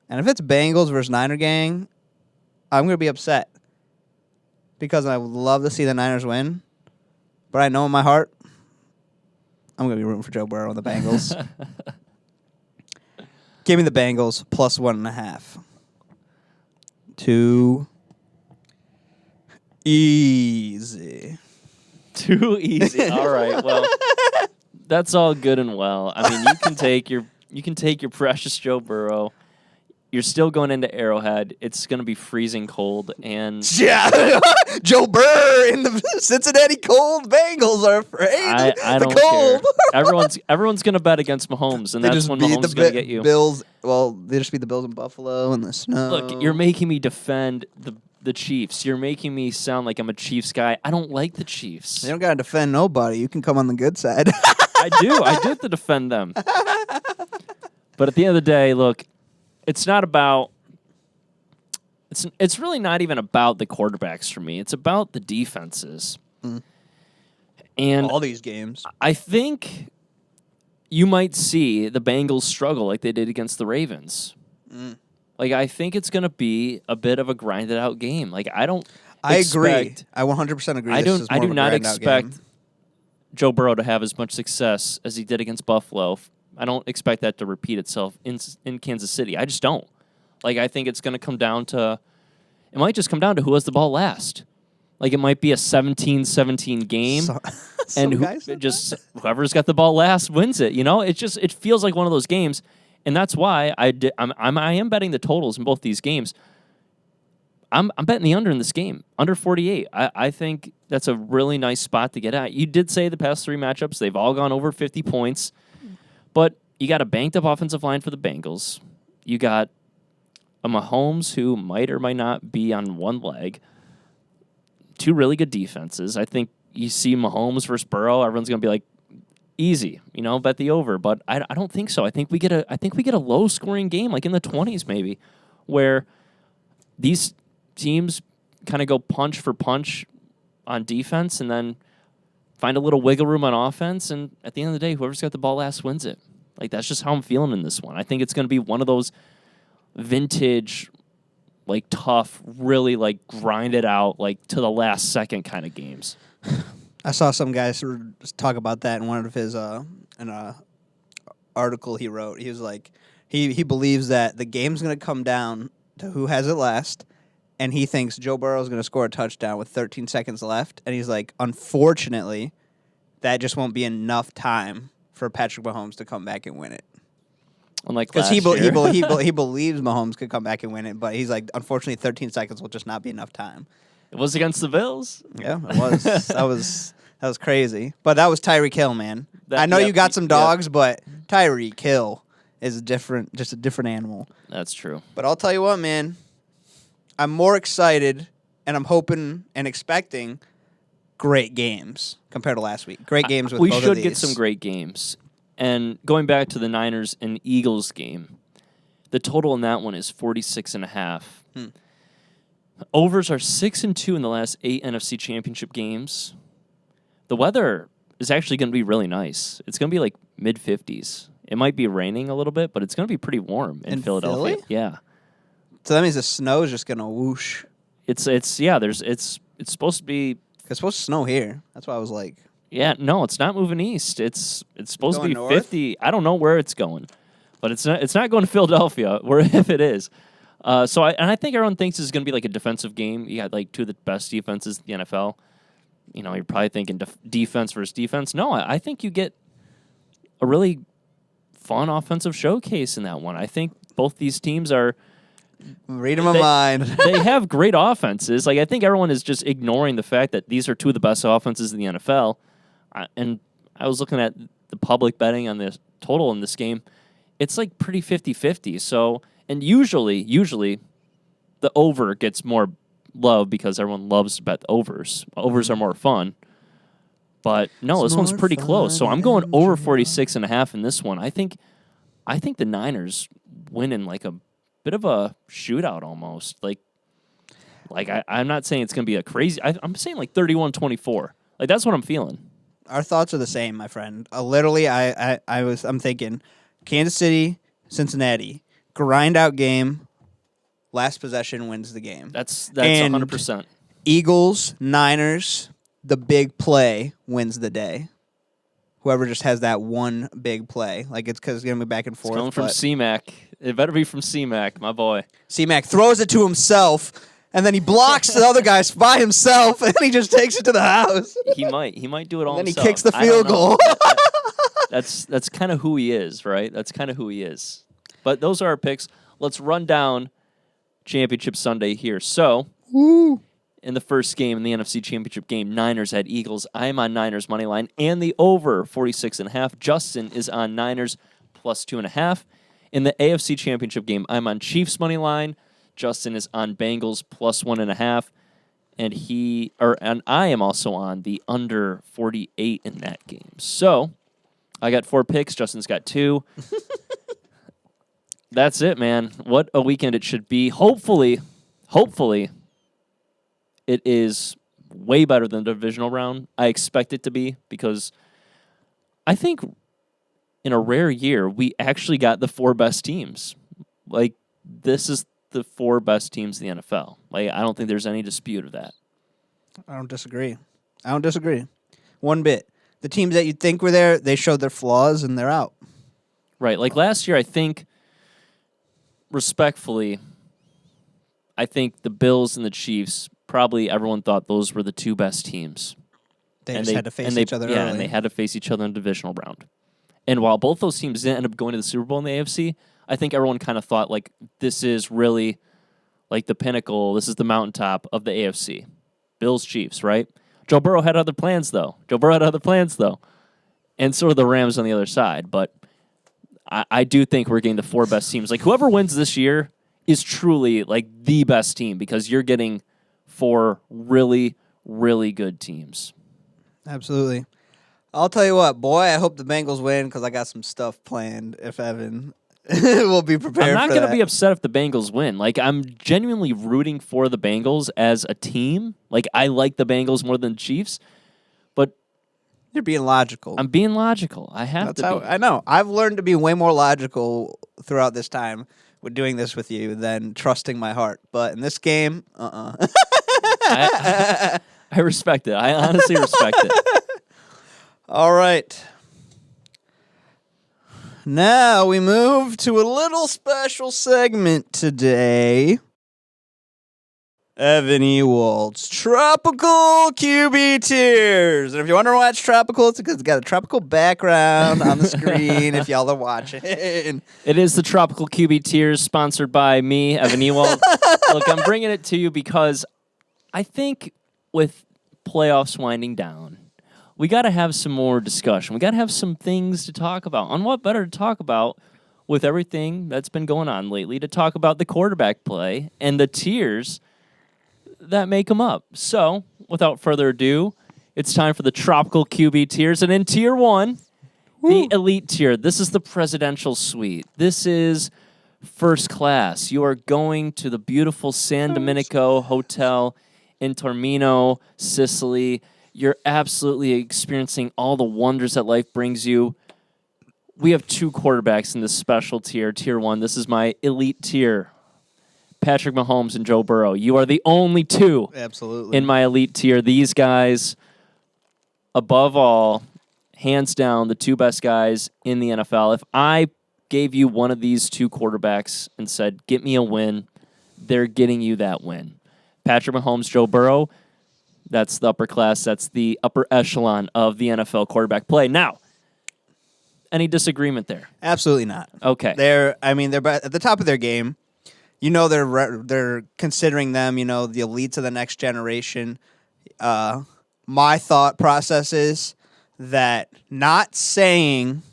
And if it's Bengals versus Niner Gang, I'm going to be upset. Because I would love to see the Niners win. But I know in my heart, I'm going to be rooting for Joe Burrow and the Bengals. Give me the Bengals plus 1.5. Too easy. Too easy. All right. Well, that's all good and well. I mean, you can take your precious Joe Burrow. You're still going into Arrowhead. It's going to be freezing cold, and Yeah, Joe Burr in the Cincinnati cold. Bengals are afraid. I the don't cold. care. Everyone's going to bet against Mahomes, and They that's just when beat Mahomes is going to get you. Bills. Well, they just beat the Bills in Buffalo in the snow. Look, you're making me defend the Chiefs. You're making me sound like I'm a Chiefs guy. I don't like the Chiefs. You don't gotta defend nobody. You can come on the good side. I do have to defend them. But at the end of the day, look, it's not about. It's really not even about the quarterbacks for me. It's about the defenses. And all these games. I think you might see the Bengals struggle like they did against the Ravens. Like, I think it's going to be a bit of a grinded out game. Like, I agree. I 100% agree. I This is I more do of a not grinded out expect game. Joe Burrow to have as much success as he did against Buffalo. I don't expect that to repeat itself in Kansas City. I just don't. Like, I think it's going to come down to, it might just come down to who has the ball last. Like, it might be a 17-17 game, and whoever's got the ball last wins it. You know, it feels like one of those games, and that's why I am betting the totals in both these games. I'm betting the under in this game, under 48. I think that's a really nice spot to get at. You did say the past 3 matchups, they've all gone over 50 points, but you got a banked up offensive line for the Bengals. You got a Mahomes who might or might not be on one leg. 2 really good defenses. I think you see Mahomes versus Burrow, everyone's going to be like, easy, bet the over. But I don't think so. I think we get a low scoring game, like in the 20s maybe, where these teams kind of go punch for punch on defense and then find a little wiggle room on offense. And at the end of the day, whoever's got the ball last wins it. Like, that's just how I'm feeling in this one. I think it's going to be one of those vintage, like, tough, really, like, grind it out, like, to the last second kind of games. I saw some guy talk about that in one of his in a article he wrote. He was like, he believes that the game's going to come down to who has it last, and he thinks Joe Burrow is going to score a touchdown with 13 seconds left. And he's like, unfortunately, that just won't be enough time for Patrick Mahomes to come back and win it. Unlike Because last year. he believes Mahomes could come back and win it, but he's like, unfortunately, 13 seconds will just not be enough time. It was against the Bills. Yeah, it was. that was crazy. But that was Tyreek Hill, man. I know you got some yep. dogs, but Tyreek Hill is just a different animal. That's true. But I'll tell you what, man. I'm more excited, and I'm hoping and expecting great games compared to last week. Great games with we both of should these. get some great games. And going back to the Niners and Eagles game, the total in that one is 46.5. Overs are 6-2 in the last 8 NFC Championship games. The weather is actually going to be really nice. It's going to be like mid-50s. It might be raining a little bit, but it's going to be pretty warm in Philadelphia. Philly? Yeah. So that means the snow is just going to whoosh. It's supposed to be. It's supposed to snow here. That's why I was like, Yeah, no, it's not moving east. It's supposed to Going be north? 50. I don't know where it's going, but it's not going to Philadelphia. Where if it is, I think everyone thinks it's going to be like a defensive game. You got like two of the best defenses in the NFL. You know, you're probably thinking defense versus defense. No, I think you get a really fun offensive showcase in that one. I think both these teams are. reading my mind. They have great offenses. Like I think everyone is just ignoring the fact that these are two of the best offenses in the NFL. And I was looking at the public betting on the total in this game. It's like pretty 50-50. So, and usually the over gets more love because everyone loves to bet the overs. Overs are more fun. But no, It's this one's more pretty close. So fun I'm going and over joy. 46.5 in this one. I think the Niners win in like a bit of a shootout almost. I'm not saying it's going to be a crazy. I'm saying like 31-24. Like that's what I'm feeling. Our thoughts are the same, my friend. Literally, I'm thinking Kansas City, Cincinnati, grind out game. Last possession wins the game. That's And 100%. Eagles, Niners, the big play wins the day. Whoever just has that one big play, like it's because it's gonna be back and forth. It's going from but C-Mac. It better be from C-Mac, my boy. C-Mac throws it to himself, and then he blocks the other guys by himself, and he just takes it to the house. He might do it all And then he himself. kicks the I don't field know. goal. That's kind of who he is, right? That's kind of who he is. But those are our picks. Let's run down Championship Sunday here. So, in the first game in the NFC Championship game, Niners at Eagles. I'm on Niners money line and the over 46.5. Justin is on Niners plus 2.5. In the AFC Championship game, I'm on Chiefs money line. Justin is on Bengals plus 1.5. And I am also on the under 48 in that game. So I got 4 picks. Justin's got 2. That's it, man. What a weekend it should be. Hopefully, it is way better than the divisional round. I expect it to be because I think in a rare year, we actually got the 4 best teams. Like, this is the 4 best teams in the NFL. Like, I don't think there's any dispute of that. I don't disagree. One bit. The teams that you think were there, they showed their flaws, and they're out. Right. Like last year, I think, respectfully, I think the Bills and the Chiefs, probably everyone thought those were the 2 best teams. They just had to face each other Yeah, early. and they had to face each other in the divisional round. And while both those teams didn't end up going to the Super Bowl in the AFC, I think everyone kind of thought, like, this is really, like, the pinnacle, this is the mountaintop of the AFC. Bills, Chiefs, right? Joe Burrow had other plans, though. And so are the Rams on the other side. But I do think we're getting the 4 best teams. Like, whoever wins this year is truly, like, the best team because you're getting 4 really, really good teams. Absolutely. I'll tell you what, boy, I hope the Bengals win because I got some stuff planned if Evan will be prepared I'm not for going to that. be upset if the Bengals win. Like, I'm genuinely rooting for the Bengals as a team. Like, I like the Bengals more than the Chiefs, but You're being logical. I'm being logical. I have That's to how be. I know. I've learned to be way more logical throughout this time with doing this with you than trusting my heart. But in this game, I respect it. I honestly respect it. All right. Now we move to a little special segment today. Evan Ewald's Tropical QB Tiers. And if you wonder why it's tropical, it's because it's got a tropical background on the screen if y'all are watching. It is the Tropical QB Tiers, sponsored by me, Evan Ewald. Look, I'm bringing it to you because I think with playoffs winding down, we got to have some more discussion. We got to have some things to talk about. And what better to talk about with everything that's been going on lately to talk about the quarterback play and the tiers that make them up. So, without further ado, it's time for the Tropical QB Tiers. And in Tier 1, the Elite Tier, this is the presidential suite. This is first class. You are going to the beautiful San Domenico Hotel in Taormino, Sicily. You're absolutely experiencing all the wonders that life brings you. We have two quarterbacks in this special tier, Tier 1. This is my elite tier, Patrick Mahomes and Joe Burrow. You are the only two Absolutely. in my elite tier. These guys, above all, hands down, the two best guys in the NFL. If I gave you one of these two quarterbacks and said, get me a win, they're getting you that win. Patrick Mahomes, Joe Burrow, that's the upper class. That's the upper echelon of the NFL quarterback play. Now, any disagreement there? Absolutely not. Okay. They're at the top of their game. You know, they're considering them, the elites of the next generation. My thought process is that, not saying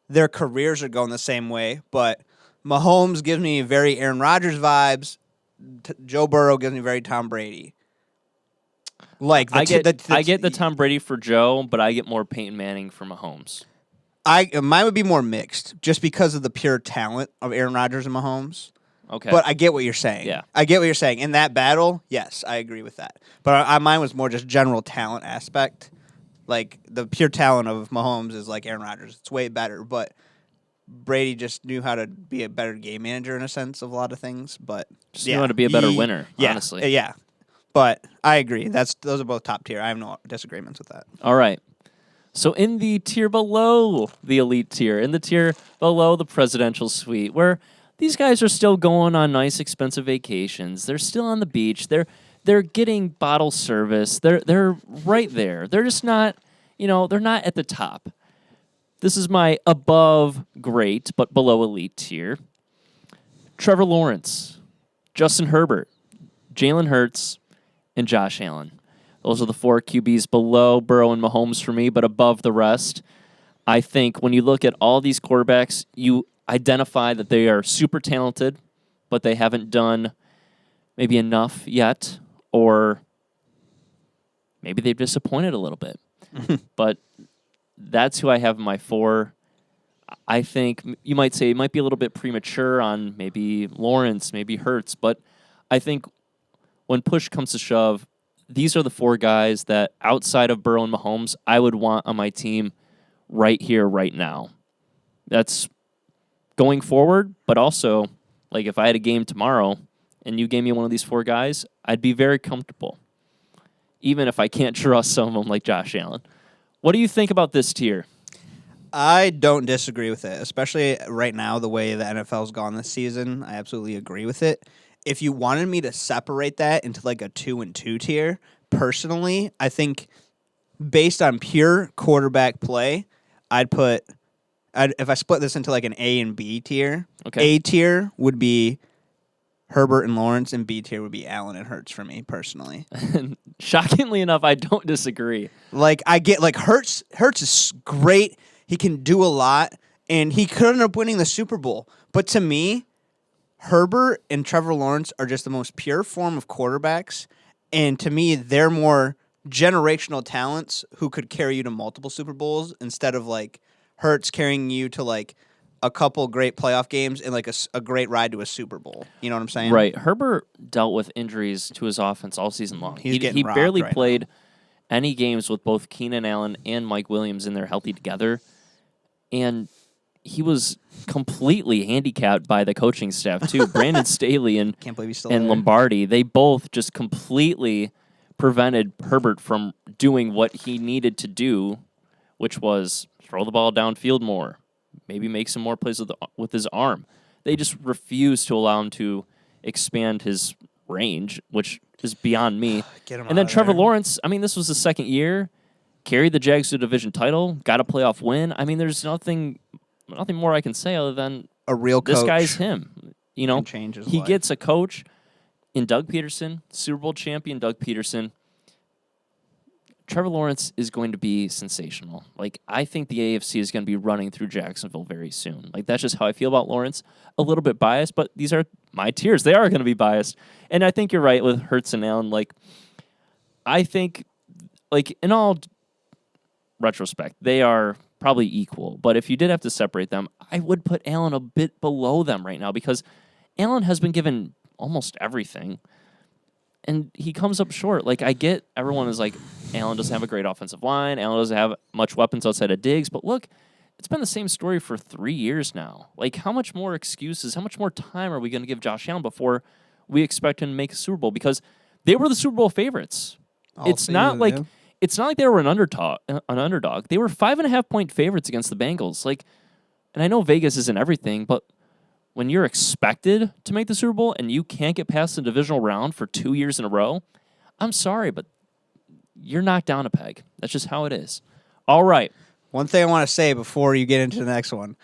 their careers are going the same way, but Mahomes gives me very Aaron Rodgers vibes. Joe Burrow gives me very Tom Brady. Like I get the Tom Brady for Joe, but I get more Peyton Manning for Mahomes. Mine would be more mixed, just because of the pure talent of Aaron Rodgers and Mahomes. Okay. But I get what you're saying. Yeah. I get what you're saying. In that battle, yes, I agree with that. But mine was more just general talent aspect. Like, the pure talent of Mahomes is like Aaron Rodgers. It's way better. But Brady just knew how to be a better game manager in a sense of a lot of things. But Just knew how to be a better winner, honestly. Yeah. But I agree. Those are both top tier. I have no disagreements with that. All right. So in the tier below the elite tier, in the tier below the presidential suite, where these guys are still going on nice, expensive vacations, they're still on the beach, they're getting bottle service, they're right there. They're just not, they're not at the top. This is my above great but below elite tier. Trevor Lawrence, Justin Herbert, Jalen Hurts, and Josh Allen. Those are the four QBs below Burrow and Mahomes for me, but above the rest. I think when you look at all these quarterbacks, you identify that they are super talented, but they haven't done maybe enough yet, or maybe they've disappointed a little bit. But that's who I have in my four. I think you might say it might be a little bit premature on maybe Lawrence, maybe Hurts, but I think when push comes to shove, these are the four guys that, outside of Burrow and Mahomes, I would want on my team right here, right now. That's going forward, but also, like, if I had a game tomorrow and you gave me one of these four guys, I'd be very comfortable, even if I can't trust some of them like Josh Allen. What do you think about this tier? I don't disagree with it, especially right now, the way the NFL's gone this season. I absolutely agree with it. If you wanted me to separate that into like a 2 and 2 tier, personally, I think based on pure quarterback play, if I split this into like an A and B tier, Okay. A tier would be Herbert and Lawrence, and B tier would be Allen and Hurts for me personally. Shockingly enough, I don't disagree. Like, I get, like, Hurts is great. He can do a lot, and he could end up winning the Super Bowl. But to me, Herbert and Trevor Lawrence are just the most pure form of quarterbacks, and to me, they're more generational talents who could carry you to multiple Super Bowls instead of, like, Hurts carrying you to, like, a couple great playoff games and, like, a great ride to a Super Bowl. You know what I'm saying? Right. Herbert dealt with injuries to his offense all season long. He's getting he rocked barely right played any games with both Keenan Allen and Mike Williams in there healthy together, and he was completely handicapped by the coaching staff too. Brandon Staley and Can't believe he's still and there. Lombardi, they both just completely prevented Herbert from doing what he needed to do, which was throw the ball downfield more, maybe make some more plays with his arm. They just refused to allow him to expand his range, which is beyond me. And then Trevor Lawrence, I mean, this was the second year, carried the Jags to a division title, got a playoff win. I mean, there's nothing more I can say other than a real coach. This guy's him. You know, he gets a coach in Doug Peterson, Super Bowl champion Doug Peterson. Trevor Lawrence is going to be sensational. Like, I think the AFC is going to be running through Jacksonville very soon. Like, that's just how I feel about Lawrence. A little bit biased, but these are my tiers. They are going to be biased. And I think you're right with Hurts and Allen. Like, I think, like, in all retrospect, they are probably equal. But if you did have to separate them, I would put Allen a bit below them right now because Allen has been given almost everything. And he comes up short. Like, I get everyone is like, Allen doesn't have a great offensive line. Allen doesn't have much weapons outside of Diggs. But look, it's been the same story for 3 years now. Like, how much more excuses, how much more time are we going to give Josh Allen before we expect him to make a Super Bowl? Because they were the Super Bowl favorites. It's not like they were an underdog. They were 5.5-point favorites against the Bengals. Like, and I know Vegas isn't everything, but when you're expected to make the Super Bowl and you can't get past the divisional round for 2 years in a row, I'm sorry, but you're knocked down a peg. That's just how it is. All right. One thing I want to say before you get into the next one.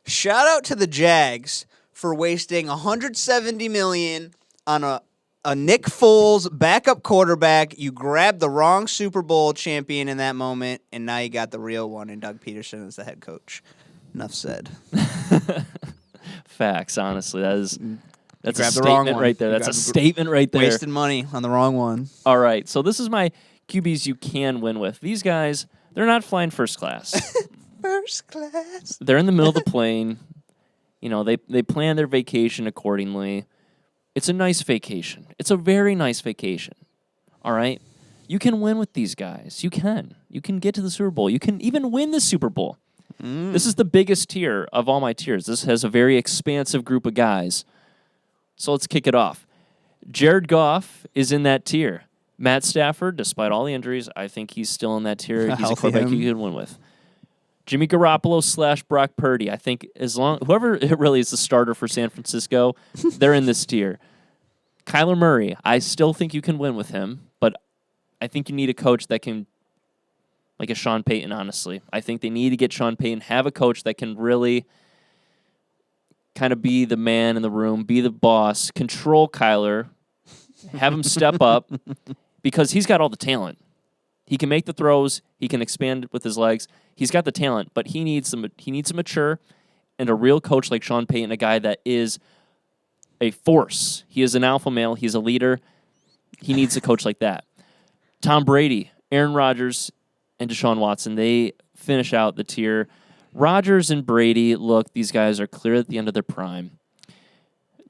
Shout out to the Jags for wasting $170 million on a Nick Foles backup quarterback. You grabbed the wrong Super Bowl champion in that moment, and now you got the real one in Doug Peterson as the head coach. Enough said. Facts, honestly. That's a statement right there. That's a statement right there. Wasting money on the wrong one. All right, so this is my QBs you can win with. These guys, they're not flying first class. First class. They're in the middle of the plane. You know, they plan their vacation accordingly. It's a nice vacation. It's a very nice vacation. All right? You can win with these guys. You can. You can get to the Super Bowl. You can even win the Super Bowl. This is the biggest tier of all my tiers. This has a very expansive group of guys. So let's kick it off. Jared Goff is in that tier. Matt Stafford, despite all the injuries, I think he's still in that tier. He's a quarterback you can win with. Jimmy Garoppolo / Brock Purdy. I think whoever it really is the starter for San Francisco, they're in this tier. Kyler Murray, I still think you can win with him, but I think you need a coach that can, like a Sean Payton, honestly. I think they need to get Sean Payton, have a coach that can really kind of be the man in the room, be the boss, control Kyler, have him step up, because he's got all the talent. He can make the throws. He can expand with his legs. He's got the talent, but he needs to mature, and a real coach like Sean Payton, a guy that is a force. He is an alpha male. He's a leader. He needs a coach like that. Tom Brady, Aaron Rodgers, and Deshaun Watson, they finish out the tier. Rodgers and Brady, look, these guys are clear at the end of their prime.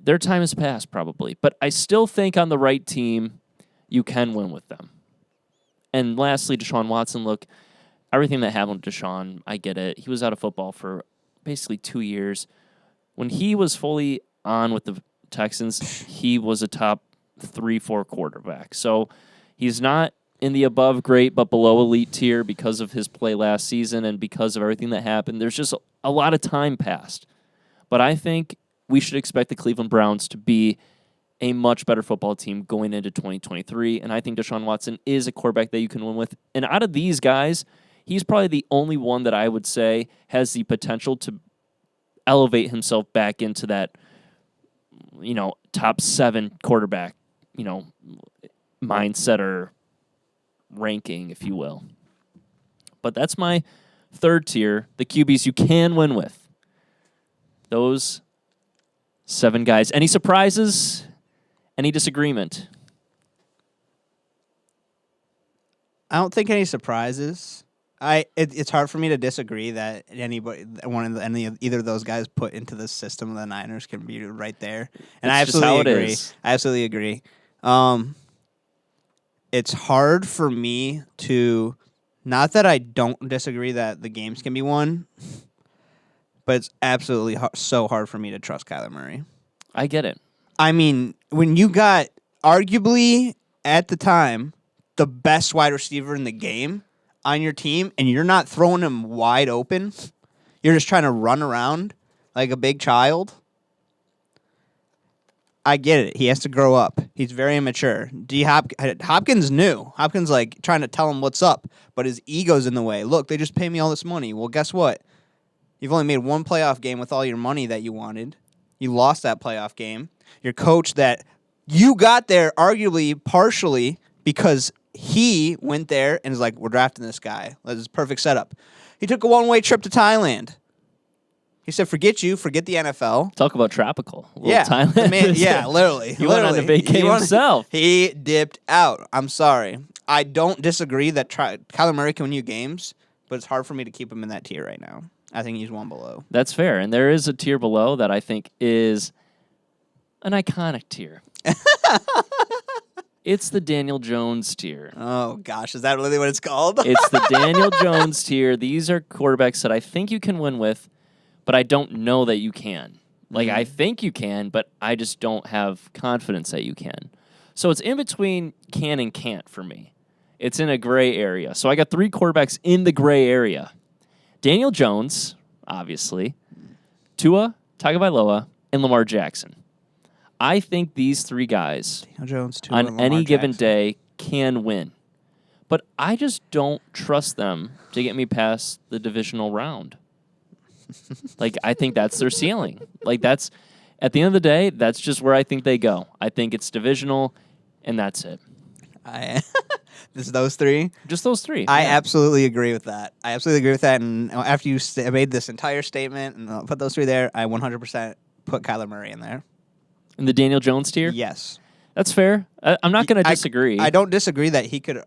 Their time has passed, probably. But I still think on the right team, you can win with them. And lastly, Deshaun Watson, look, everything that happened with Deshaun, I get it. He was out of football for basically 2 years. When he was fully on with the Texans, he was a top 3-4 quarterback. So he's not in the above great but below elite tier because of his play last season and because of everything that happened. There's just a lot of time passed. But I think we should expect the Cleveland Browns to be a much better football team going into 2023. And I think Deshaun Watson is a quarterback that you can win with. And out of these guys, he's probably the only one that I would say has the potential to elevate himself back into that, top 7 quarterback, mindset or ranking, if you will. But that's my third tier, the QBs you can win with. Those 7 guys. Any surprises? Any disagreement? I don't think any surprises. It's hard for me to disagree that either of those guys put into the system of the Niners can be right there. And I absolutely agree. I absolutely agree. It's hard for me to, not that I don't disagree that the games can be won, but it's absolutely so hard for me to trust Kyler Murray. I get it. I mean, when you got arguably at the time the best wide receiver in the game on your team and you're not throwing him wide open, you're just trying to run around like a big child, I get it. He has to grow up. He's very immature. Hopkins knew. Hopkins like trying to tell him what's up, but his ego's in the way. Look, they just pay me all this money. Well, guess what? You've only made one playoff game with all your money that you wanted. You lost that playoff game. Your coach that you got there arguably partially because he went there and is like, we're drafting this guy. This is a perfect setup. He took a one-way trip to Thailand. He said, forget you, forget the NFL. Talk about tropical. Yeah. Thailand. Man, yeah, literally. He went on a vacation himself. He dipped out. I'm sorry. I don't disagree that Kyler Murray can win you games, but it's hard for me to keep him in that tier right now. I think he's one below. That's fair. And there is a tier below that I think is an iconic tier. It's the Daniel Jones tier. Oh, gosh. Is that really what it's called? It's the Daniel Jones tier. These are quarterbacks that I think you can win with, but I don't know that you can. Like, I think you can, but I just don't have confidence that you can. So it's in between can and can't for me. It's in a gray area. So I got 3 quarterbacks in the gray area. Daniel Jones, obviously, Tua Tagovailoa, and Lamar Jackson. I think these 3 guys Daniel Jones, Tua, on and Lamar any given Jackson. day can win. But I just don't trust them to get me past the divisional round. Like, I think that's their ceiling. Like, that's, at the end of the day, that's just where I think they go. I think it's divisional, and that's it. This is those 3? Just those 3. I yeah. absolutely agree with that. And after you made this entire statement and put those 3 there, I 100% put Kyler Murray in there. In the Daniel Jones tier? Yes. That's fair. I'm not going to disagree. I don't disagree that he could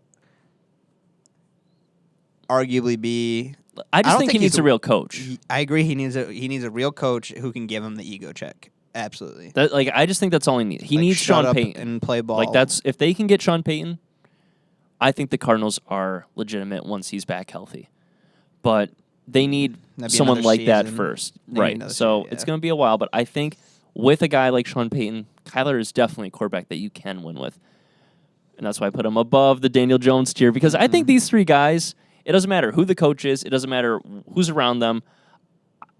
arguably be. I just don't think he think needs he's a real coach. I agree. He needs a real coach who can give him the ego check. Absolutely. I just think that's all he needs. He Like, needs shut Sean up Payton and play ball. Like, that's, if they can get Sean Payton, I think the Cardinals are legitimate once he's back healthy. But they need That'd be someone another like that season. first. They need Right. another So season, it's yeah. going to be a while, but I think with a guy like Sean Payton, Kyler is definitely a quarterback that you can win with. And that's why I put him above the Daniel Jones tier, because I think these 3 guys, it doesn't matter who the coach is, it doesn't matter who's around them.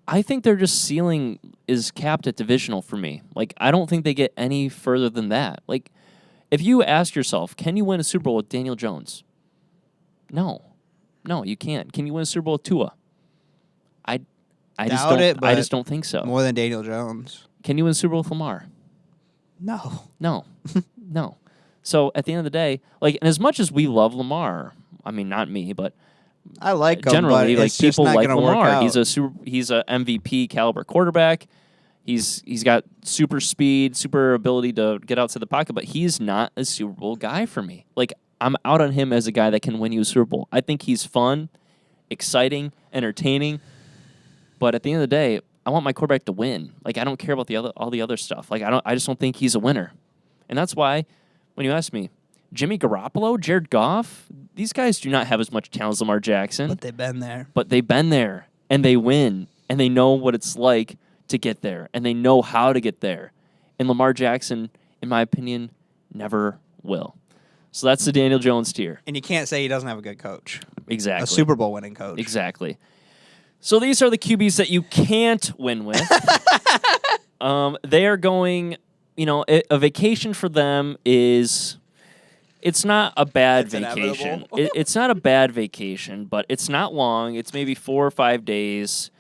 I think their just ceiling is capped at divisional for me. Like, I don't think they get any further than that. Like, if you ask yourself, can you win a Super Bowl with Daniel Jones? No. No, you can't. Can you win a Super Bowl with Tua? I just don't think so. More than Daniel Jones. Can you win a Super Bowl with Lamar? No. No. No. So at the end of the day, like, and as much as we love Lamar, I mean, not me, but I like him, generally, but like, it's just people not like gonna work Lamar. out. He's a MVP caliber quarterback. He's got super speed, super ability to get outside the pocket, but he's not a Super Bowl guy for me. Like, I'm out on him as a guy that can win you a Super Bowl. I think he's fun, exciting, entertaining, but at the end of the day, I want my quarterback to win. Like, I don't care about all the other stuff. Like, I just don't think he's a winner. And that's why when you ask me, Jimmy Garoppolo, Jared Goff, these guys do not have as much talent as Lamar Jackson. But they've been there. But they've been there, and they win, and they know what it's like to get there, and they know how to get there. And Lamar Jackson, in my opinion, never will. So that's the Daniel Jones tier. And you can't say he doesn't have a good coach. Exactly. A Super Bowl winning coach. Exactly. So these are the QBs that you can't win with. They are going, a vacation for them is, it's not a bad It's vacation. inevitable. It's not a bad vacation, but it's not long. It's maybe 4 or 5 days.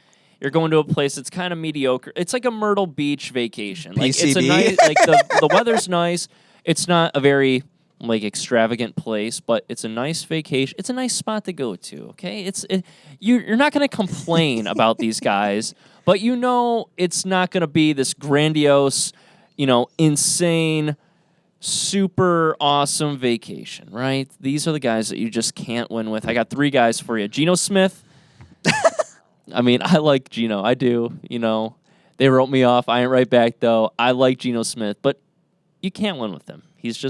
You're going to a place that's kind of mediocre. It's like a Myrtle Beach vacation. Like, it's a PCB. nice, like the weather's nice. It's not a very extravagant place, but it's a nice vacation. It's a nice spot to go to. Okay, you're not going to complain about these guys, but it's not going to be this grandiose, insane, super awesome vacation, right? These are the guys that you just can't win with. I got 3 guys for you. Geno Smith. I mean, I like Geno. I do. They wrote me off. I ain't right back, though. I like Geno Smith, but you can't win with him. He's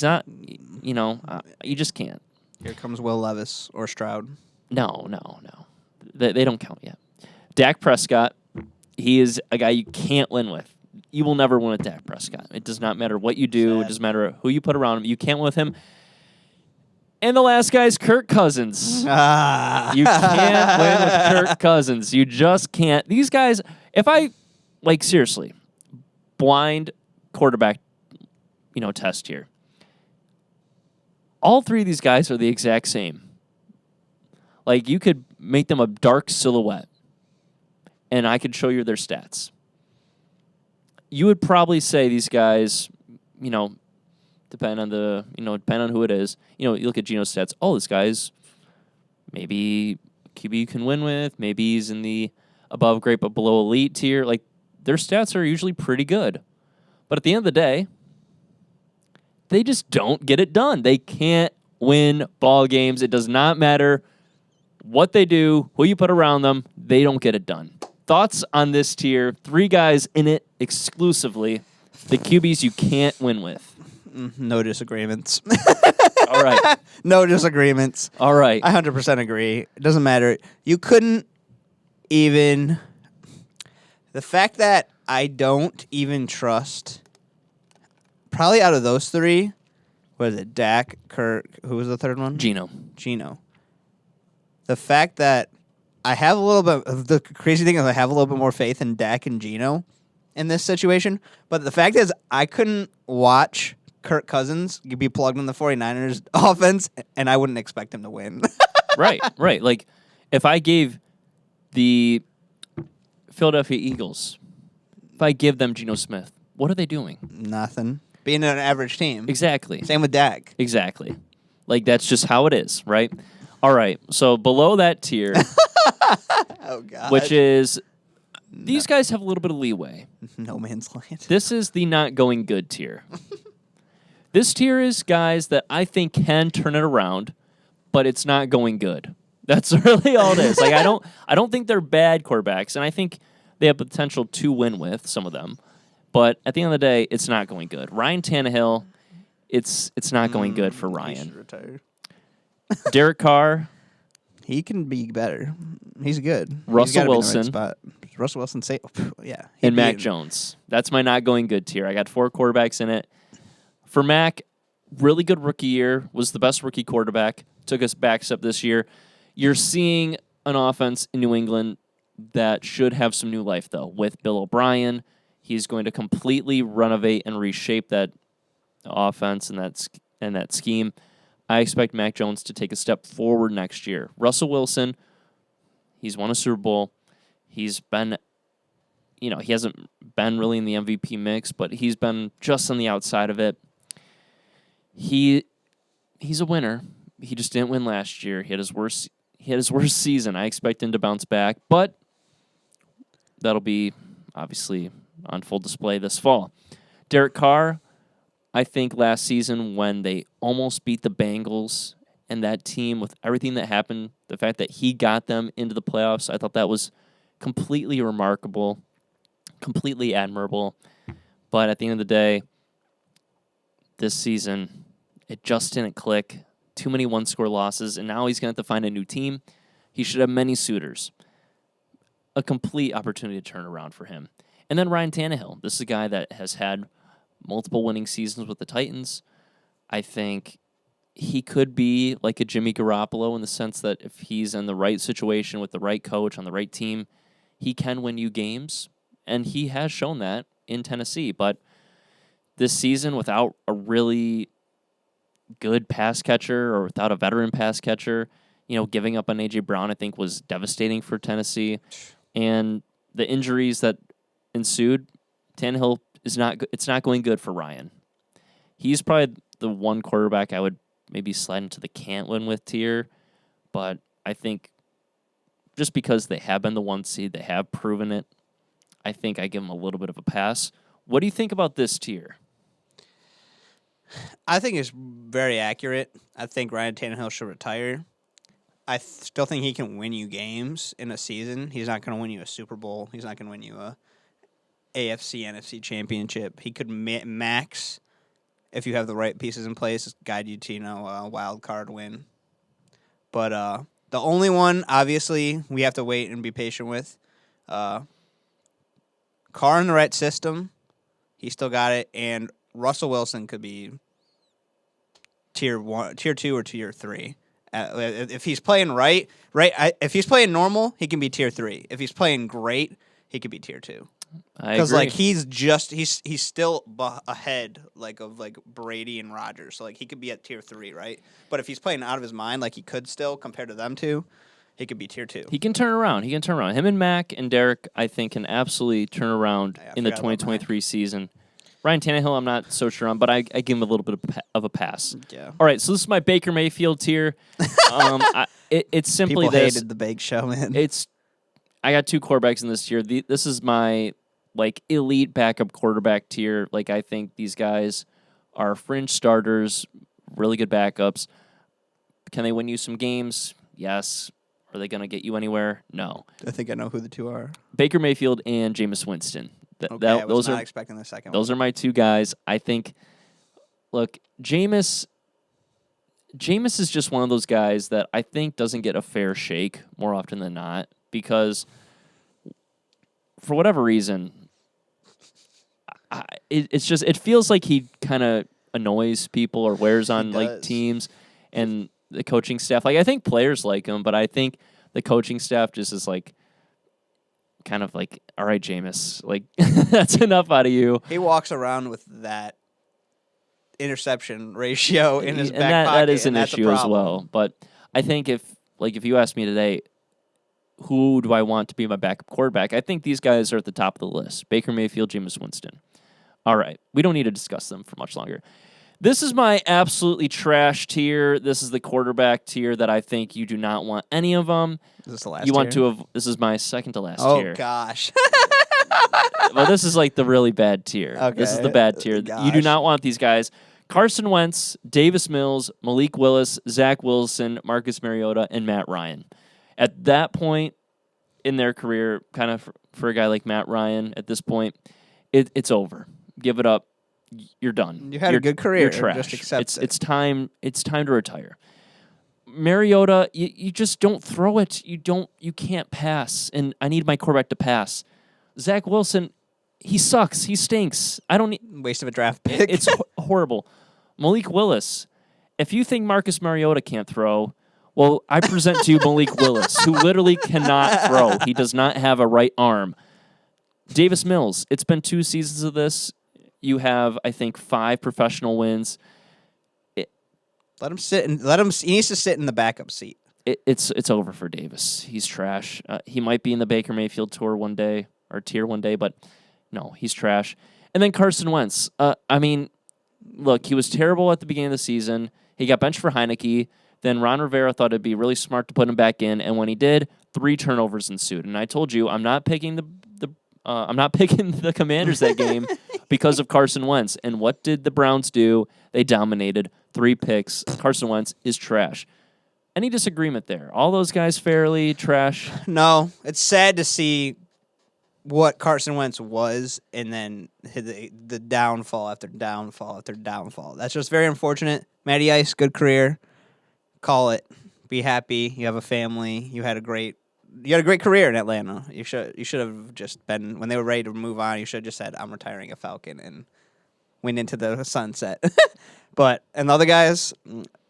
not, you just can't. Here comes Will Levis or Stroud. No. They don't count yet. Dak Prescott, he is a guy you can't win with. You will never win with Dak Prescott. It does not matter what you do. Sad. It doesn't matter who you put around him. You can't win with him. And the last guy is Kirk Cousins. You can't win with Kirk Cousins. You just can't. These guys, if I, seriously, blind quarterback, test here. All three of these guys are the exact same. You could make them a dark silhouette, and I could show you their stats. You would probably say these guys, depend on who it is. You look at Geno's stats. Oh, this guy's maybe QB you can win with. Maybe he's in the above great but below elite tier. Their stats are usually pretty good. But at the end of the day, they just don't get it done. They can't win ball games. It does not matter what they do, who you put around them. They don't get it done. Thoughts on this tier? 3 guys in it exclusively. The QBs you can't win with. No disagreements. All right. No disagreements. All right. I 100% agree. It doesn't matter. You couldn't even... The fact that I don't even trust... Probably out of those 3, what is it? Dak, Kirk, who was the third one? Geno. The fact that I have a little bit... The crazy thing is I have a little bit more faith in Dak and Geno in this situation. But the fact is I couldn't watch Kirk Cousins be plugged in the 49ers offense, and I wouldn't expect him to win. Right. If I gave the Philadelphia Eagles, if I give them Geno Smith, what are they doing? Nothing. Being an average team. Exactly. Same with Dak. Exactly. That's just how it is, right? All right. So below that tier, Oh, God. which is these guys have a little bit of leeway. No man's land. This is the not going good tier. This tier is guys that I think can turn it around, but it's not going good. That's really all it is. I don't think they're bad quarterbacks, and I think they have potential to win with some of them. But at the end of the day, it's not going good. Ryan Tannehill, it's not going good for He Ryan. should retire. Derek Carr, He can be better. He's good. Russell Wilson. Russell Wilson, yeah. and Mac Jones. That's my not going good tier. I got 4 quarterbacks in it. For Mac, really good rookie year, was the best rookie quarterback, took us back step this year. You're seeing an offense in New England that should have some new life, though, with Bill O'Brien. He's going to completely renovate and reshape that offense and that scheme. I expect Mac Jones to take a step forward next year. Russell Wilson, he's won a Super Bowl. He's been, he hasn't been really in the MVP mix, but he's been just on the outside of it. He's a winner. He just didn't win last year. He had his worst season. I expect him to bounce back, but that'll be obviously on full display this fall. Derek Carr, I think last season when they almost beat the Bengals and that team with everything that happened, the fact that he got them into the playoffs, I thought that was completely remarkable, completely admirable. But at the end of the day, this season, it just didn't click. Too many one-score losses, and now he's going to have to find a new team. He should have many suitors. A complete opportunity to turn around for him. And then Ryan Tannehill. This is a guy that has had multiple winning seasons with the Titans. I think he could be like a Jimmy Garoppolo in the sense that if he's in the right situation with the right coach on the right team, he can win you games. And he has shown that in Tennessee. But this season, without a really good pass catcher or without a veteran pass catcher, giving up on A.J. Brown, I think, was devastating for Tennessee. And the injuries that ensued, Tannehill it's not going good for Ryan. He's probably the one quarterback I would maybe slide into the can't win with tier, but I think just because they have been the 1 seed, they have proven it, I think I give them a little bit of a pass. What do you think about this tier? I think it's very accurate. I think Ryan Tannehill should retire. I still think he can win you games in a season. He's not going to win you a Super Bowl. He's not going to win you a AFC, NFC championship. He could max, if you have the right pieces in place, guide you to a wild card win. But the only one, obviously, we have to wait and be patient with. Carr in the right system, he still got it, and Russell Wilson could be tier 1, tier 2, or tier 3. If he's playing if he's playing normal, he can be tier 3. If he's playing great, he could be tier 2. Because like he's still ahead of Brady and Rodgers, so like he could be at tier 3, right? But if he's playing out of his mind, like he could still compared to them two, he could be tier 2. He can turn around. Him and Mac and Derek, I think, can absolutely turn around in the 2023 season. Ryan Tannehill, I'm not so sure on, but I give him a little bit of a pass. Yeah. All right, so this is my Baker Mayfield tier. It's simply People this. hated the Bake Show, man. I got 2 quarterbacks in this tier. This is my elite backup quarterback tier. Like, I think these guys are fringe starters, really good backups. Can they win you some games? Yes. Are they going to get you anywhere? No. I think I know who the two are. Baker Mayfield and Jameis Winston. I was not expecting the second one. Those are my 2 guys. I think, look, Jameis is just one of those guys that I think doesn't get a fair shake more often than not because for whatever reason, it feels like he kind of annoys people or wears on teams and the coaching staff. Like I think players like him, but I think the coaching staff just is kind of like, all right, Jameis, like that's enough out of you. He walks around with that interception ratio in his back pocket. That is an issue as well. But I think if you ask me today, who do I want to be my backup quarterback? I think these guys are at the top of the list. Baker Mayfield, Jameis Winston. All right. We don't need to discuss them for much longer. This is my absolutely trash tier. This is the quarterback tier that I think you do not want any of them. Is this the last tier? This is my second to last tier. Oh, gosh. Well, this is like the really bad tier. Okay. This is the bad tier. Gosh. You do not want these guys. Carson Wentz, Davis Mills, Malik Willis, Zach Wilson, Marcus Mariota, and Matt Ryan. At that point in their career, kind of for a guy like Matt Ryan, at this point, it's over. Give it up. You're done. You had a good career. You're trash. Just accept it's time. It's time to retire. Mariota, you just don't throw it. You can't pass, and I need my quarterback to pass. Zach Wilson, he sucks. He stinks. I don't need waste of a draft pick. It's horrible. Malik Willis, if you think Marcus Mariota can't throw, well, I present to you Malik Willis, who literally cannot throw. He does not have a right arm. Davis Mills, it's been 2 seasons of this. You have, I think, 5 professional wins. Let him sit and he needs to sit in the backup seat. It's over for Davis. He's trash. He might be in the Baker Mayfield tier one day, but no, he's trash. And then Carson Wentz. I mean, look, he was terrible at the beginning of the season. He got benched for Heineke. Then Ron Rivera thought it'd be really smart to put him back in, and when he did, 3 turnovers ensued. And I told you, I'm not picking the Commanders that game because of Carson Wentz. And what did the Browns do? They dominated. 3 picks. Carson Wentz is trash. Any disagreement there? All those guys fairly trash? No. It's sad to see what Carson Wentz was and then the downfall after downfall after downfall. That's just very unfortunate. Matty Ice, good career. Call it. Be happy. You have a family. You had a great career in Atlanta. You should have just been, when they were ready to move on, you should have just said, I'm retiring a Falcon and went into the sunset. And the other guys,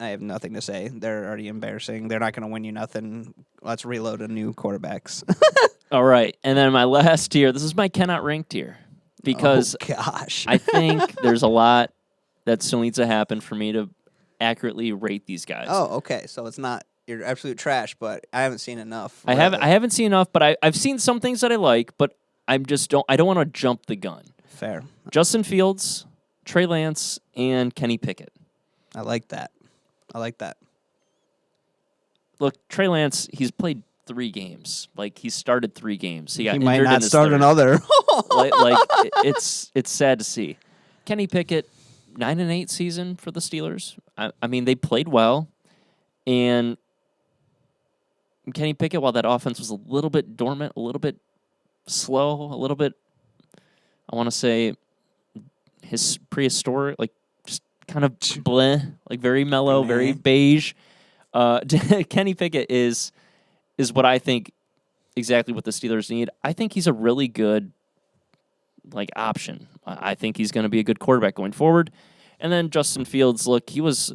I have nothing to say. They're already embarrassing. They're not going to win you nothing. Let's reload a new quarterbacks. All right. And then my last tier, this is my cannot rank tier. Because I think there's a lot that still needs to happen for me to accurately rate these guys. Oh, okay. So it's not you're absolute trash, but I haven't seen enough. I haven't seen enough, but I've seen some things that I like, but I don't want to jump the gun. Fair. Justin Fields, Trey Lance, and Kenny Pickett. I like that. Look, Trey Lance, he's played 3 games. Like, he started 3 games. He got might injured not in his start third. another. It's sad to see. Kenny Pickett, 9-8 season for the Steelers. I mean, they played well, and Kenny Pickett, while that offense was a little bit dormant, a little bit slow, a little bit, I want to say, his prehistoric, like just kind of bleh, like very mellow, very beige. Kenny Pickett is what I think exactly what the Steelers need. I think he's a really good option. I think he's going to be a good quarterback going forward. And then Justin Fields, look, he was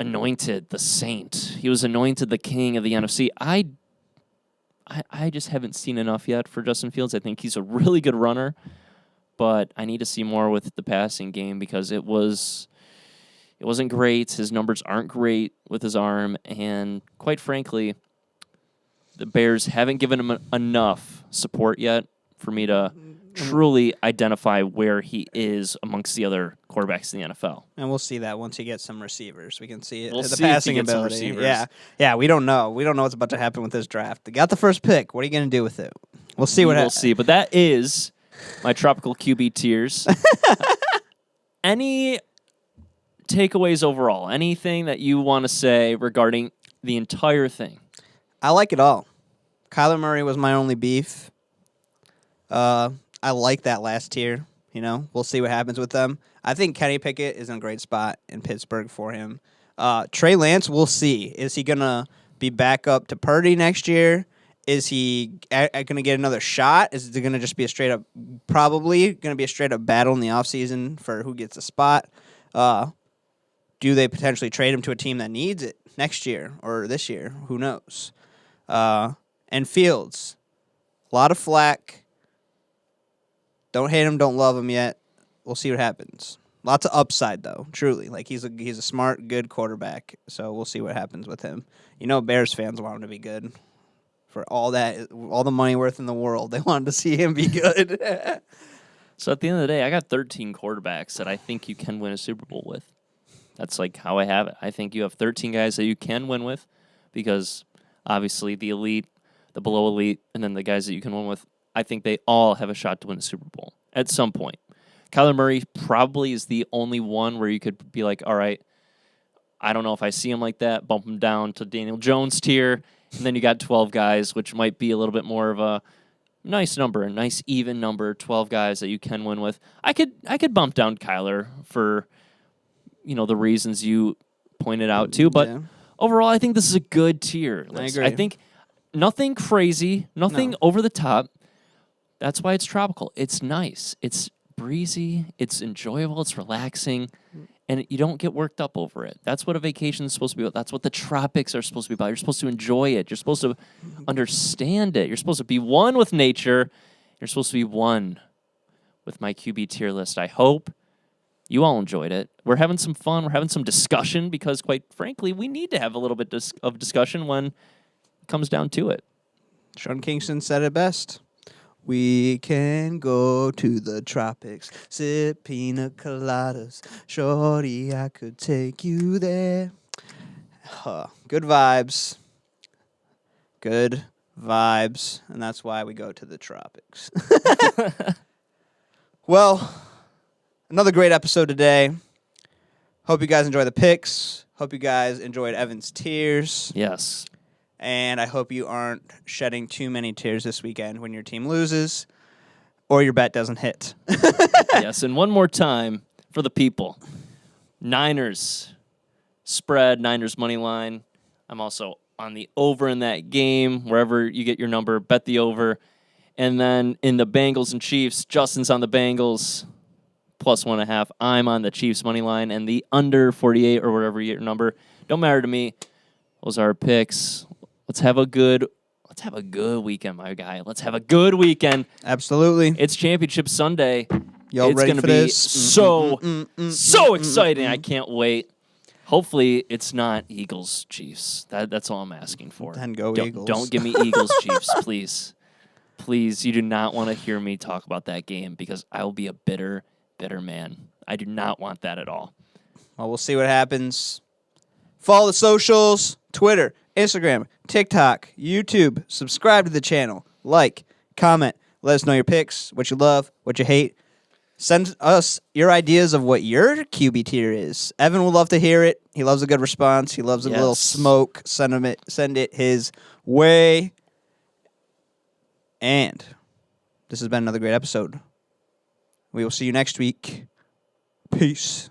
anointed the saint. He was anointed the king of the NFC. I just haven't seen enough yet for Justin Fields. I think he's a really good runner, but I need to see more with the passing game because it wasn't great. His numbers aren't great with his arm, and quite frankly, the Bears haven't given him enough support yet for me to truly identify where he is amongst the other quarterbacks in the NFL. And we'll see that once he gets some receivers. We can see it. We'll The see if he passing gets some ability. receivers. Yeah. We don't know. We don't know what's about to happen with this draft. They got the first pick. What are you going to do with it? We'll see what happens. We'll see. But that is my tropical QB tiers. Any takeaways overall? Anything that you want to say regarding the entire thing? I like it all. Kyler Murray was my only beef. I like that last tier. We'll see what happens with them. I think Kenny Pickett is in a great spot in Pittsburgh for him. Trey Lance, we'll see. Is he going to be back up to Purdy next year? Is he going to get another shot? Is it going to just be probably going to be a straight up battle in the offseason for who gets a spot? Do they potentially trade him to a team that needs it next year or this year? Who knows? And Fields, a lot of flack. Don't hate him, don't love him yet. We'll see what happens. Lots of upside, though, truly. Like, he's a smart, good quarterback, so we'll see what happens with him. Bears fans want him to be good. For all the money worth in the world, they wanted to see him be good. So at the end of the day, I got 13 quarterbacks that I think you can win a Super Bowl with. That's like how I have it. I think you have 13 guys that you can win with because obviously the elite, the below elite, and then the guys that you can win with, I think they all have a shot to win a Super Bowl at some point. Kyler Murray probably is the only one where you could be like, all right, I don't know if I see him like that, bump him down to Daniel Jones tier, and then you got 12 guys, which might be a little bit more of a nice number, a nice even number, 12 guys that you can win with. I could bump down Kyler for, the reasons you pointed out too, but overall, I think this is a good tier list. I agree. I think nothing crazy, nothing over the top. That's why it's tropical. It's nice. It's breezy. It's enjoyable. It's relaxing. And you don't get worked up over it. That's what a vacation is supposed to be about. That's what the tropics are supposed to be about. You're supposed to enjoy it. You're supposed to understand it. You're supposed to be one with nature. You're supposed to be one with my QB tier list. I hope you all enjoyed it. We're having some fun. We're having some discussion because, quite frankly, we need to have a little bit of discussion when it comes down to it. Sean Kingston said it best. We can go to the tropics, sip pina coladas. Shorty, I could take you there. Good vibes. Good vibes. And that's why we go to the tropics. Well, another great episode today. Hope you guys enjoy the picks. Hope you guys enjoyed Evan's tears. Yes. And I hope you aren't shedding too many tears this weekend when your team loses or your bet doesn't hit. Yes, and one more time for the people. Niners spread, Niners money line. I'm also on the over in that game. Wherever you get your number, bet the over. And then in the Bengals and Chiefs, Justin's on the Bengals, plus 1.5. I'm on the Chiefs money line and the under 48 or wherever you get your number. Don't matter to me. Those are our picks. Let's have a good weekend, my guy. Let's have a good weekend. Absolutely. It's Championship Sunday. Y'all It's ready gonna for be this? so exciting. I can't wait. Hopefully, it's not Eagles Chiefs. That's all I'm asking for. Then go Eagles. Don't give me Eagles Chiefs, please. Please, you do not want to hear me talk about that game because I will be a bitter, bitter man. I do not want that at all. Well, we'll see what happens. Follow the socials, Twitter, Instagram, TikTok, YouTube. Subscribe to the channel. Like, comment. Let us know your picks, what you love, what you hate. Send us your ideas of what your QB tier is. Evan would love to hear it. He loves a good response. He loves a little smoke. Send it his way. And this has been another great episode. We will see you next week. Peace.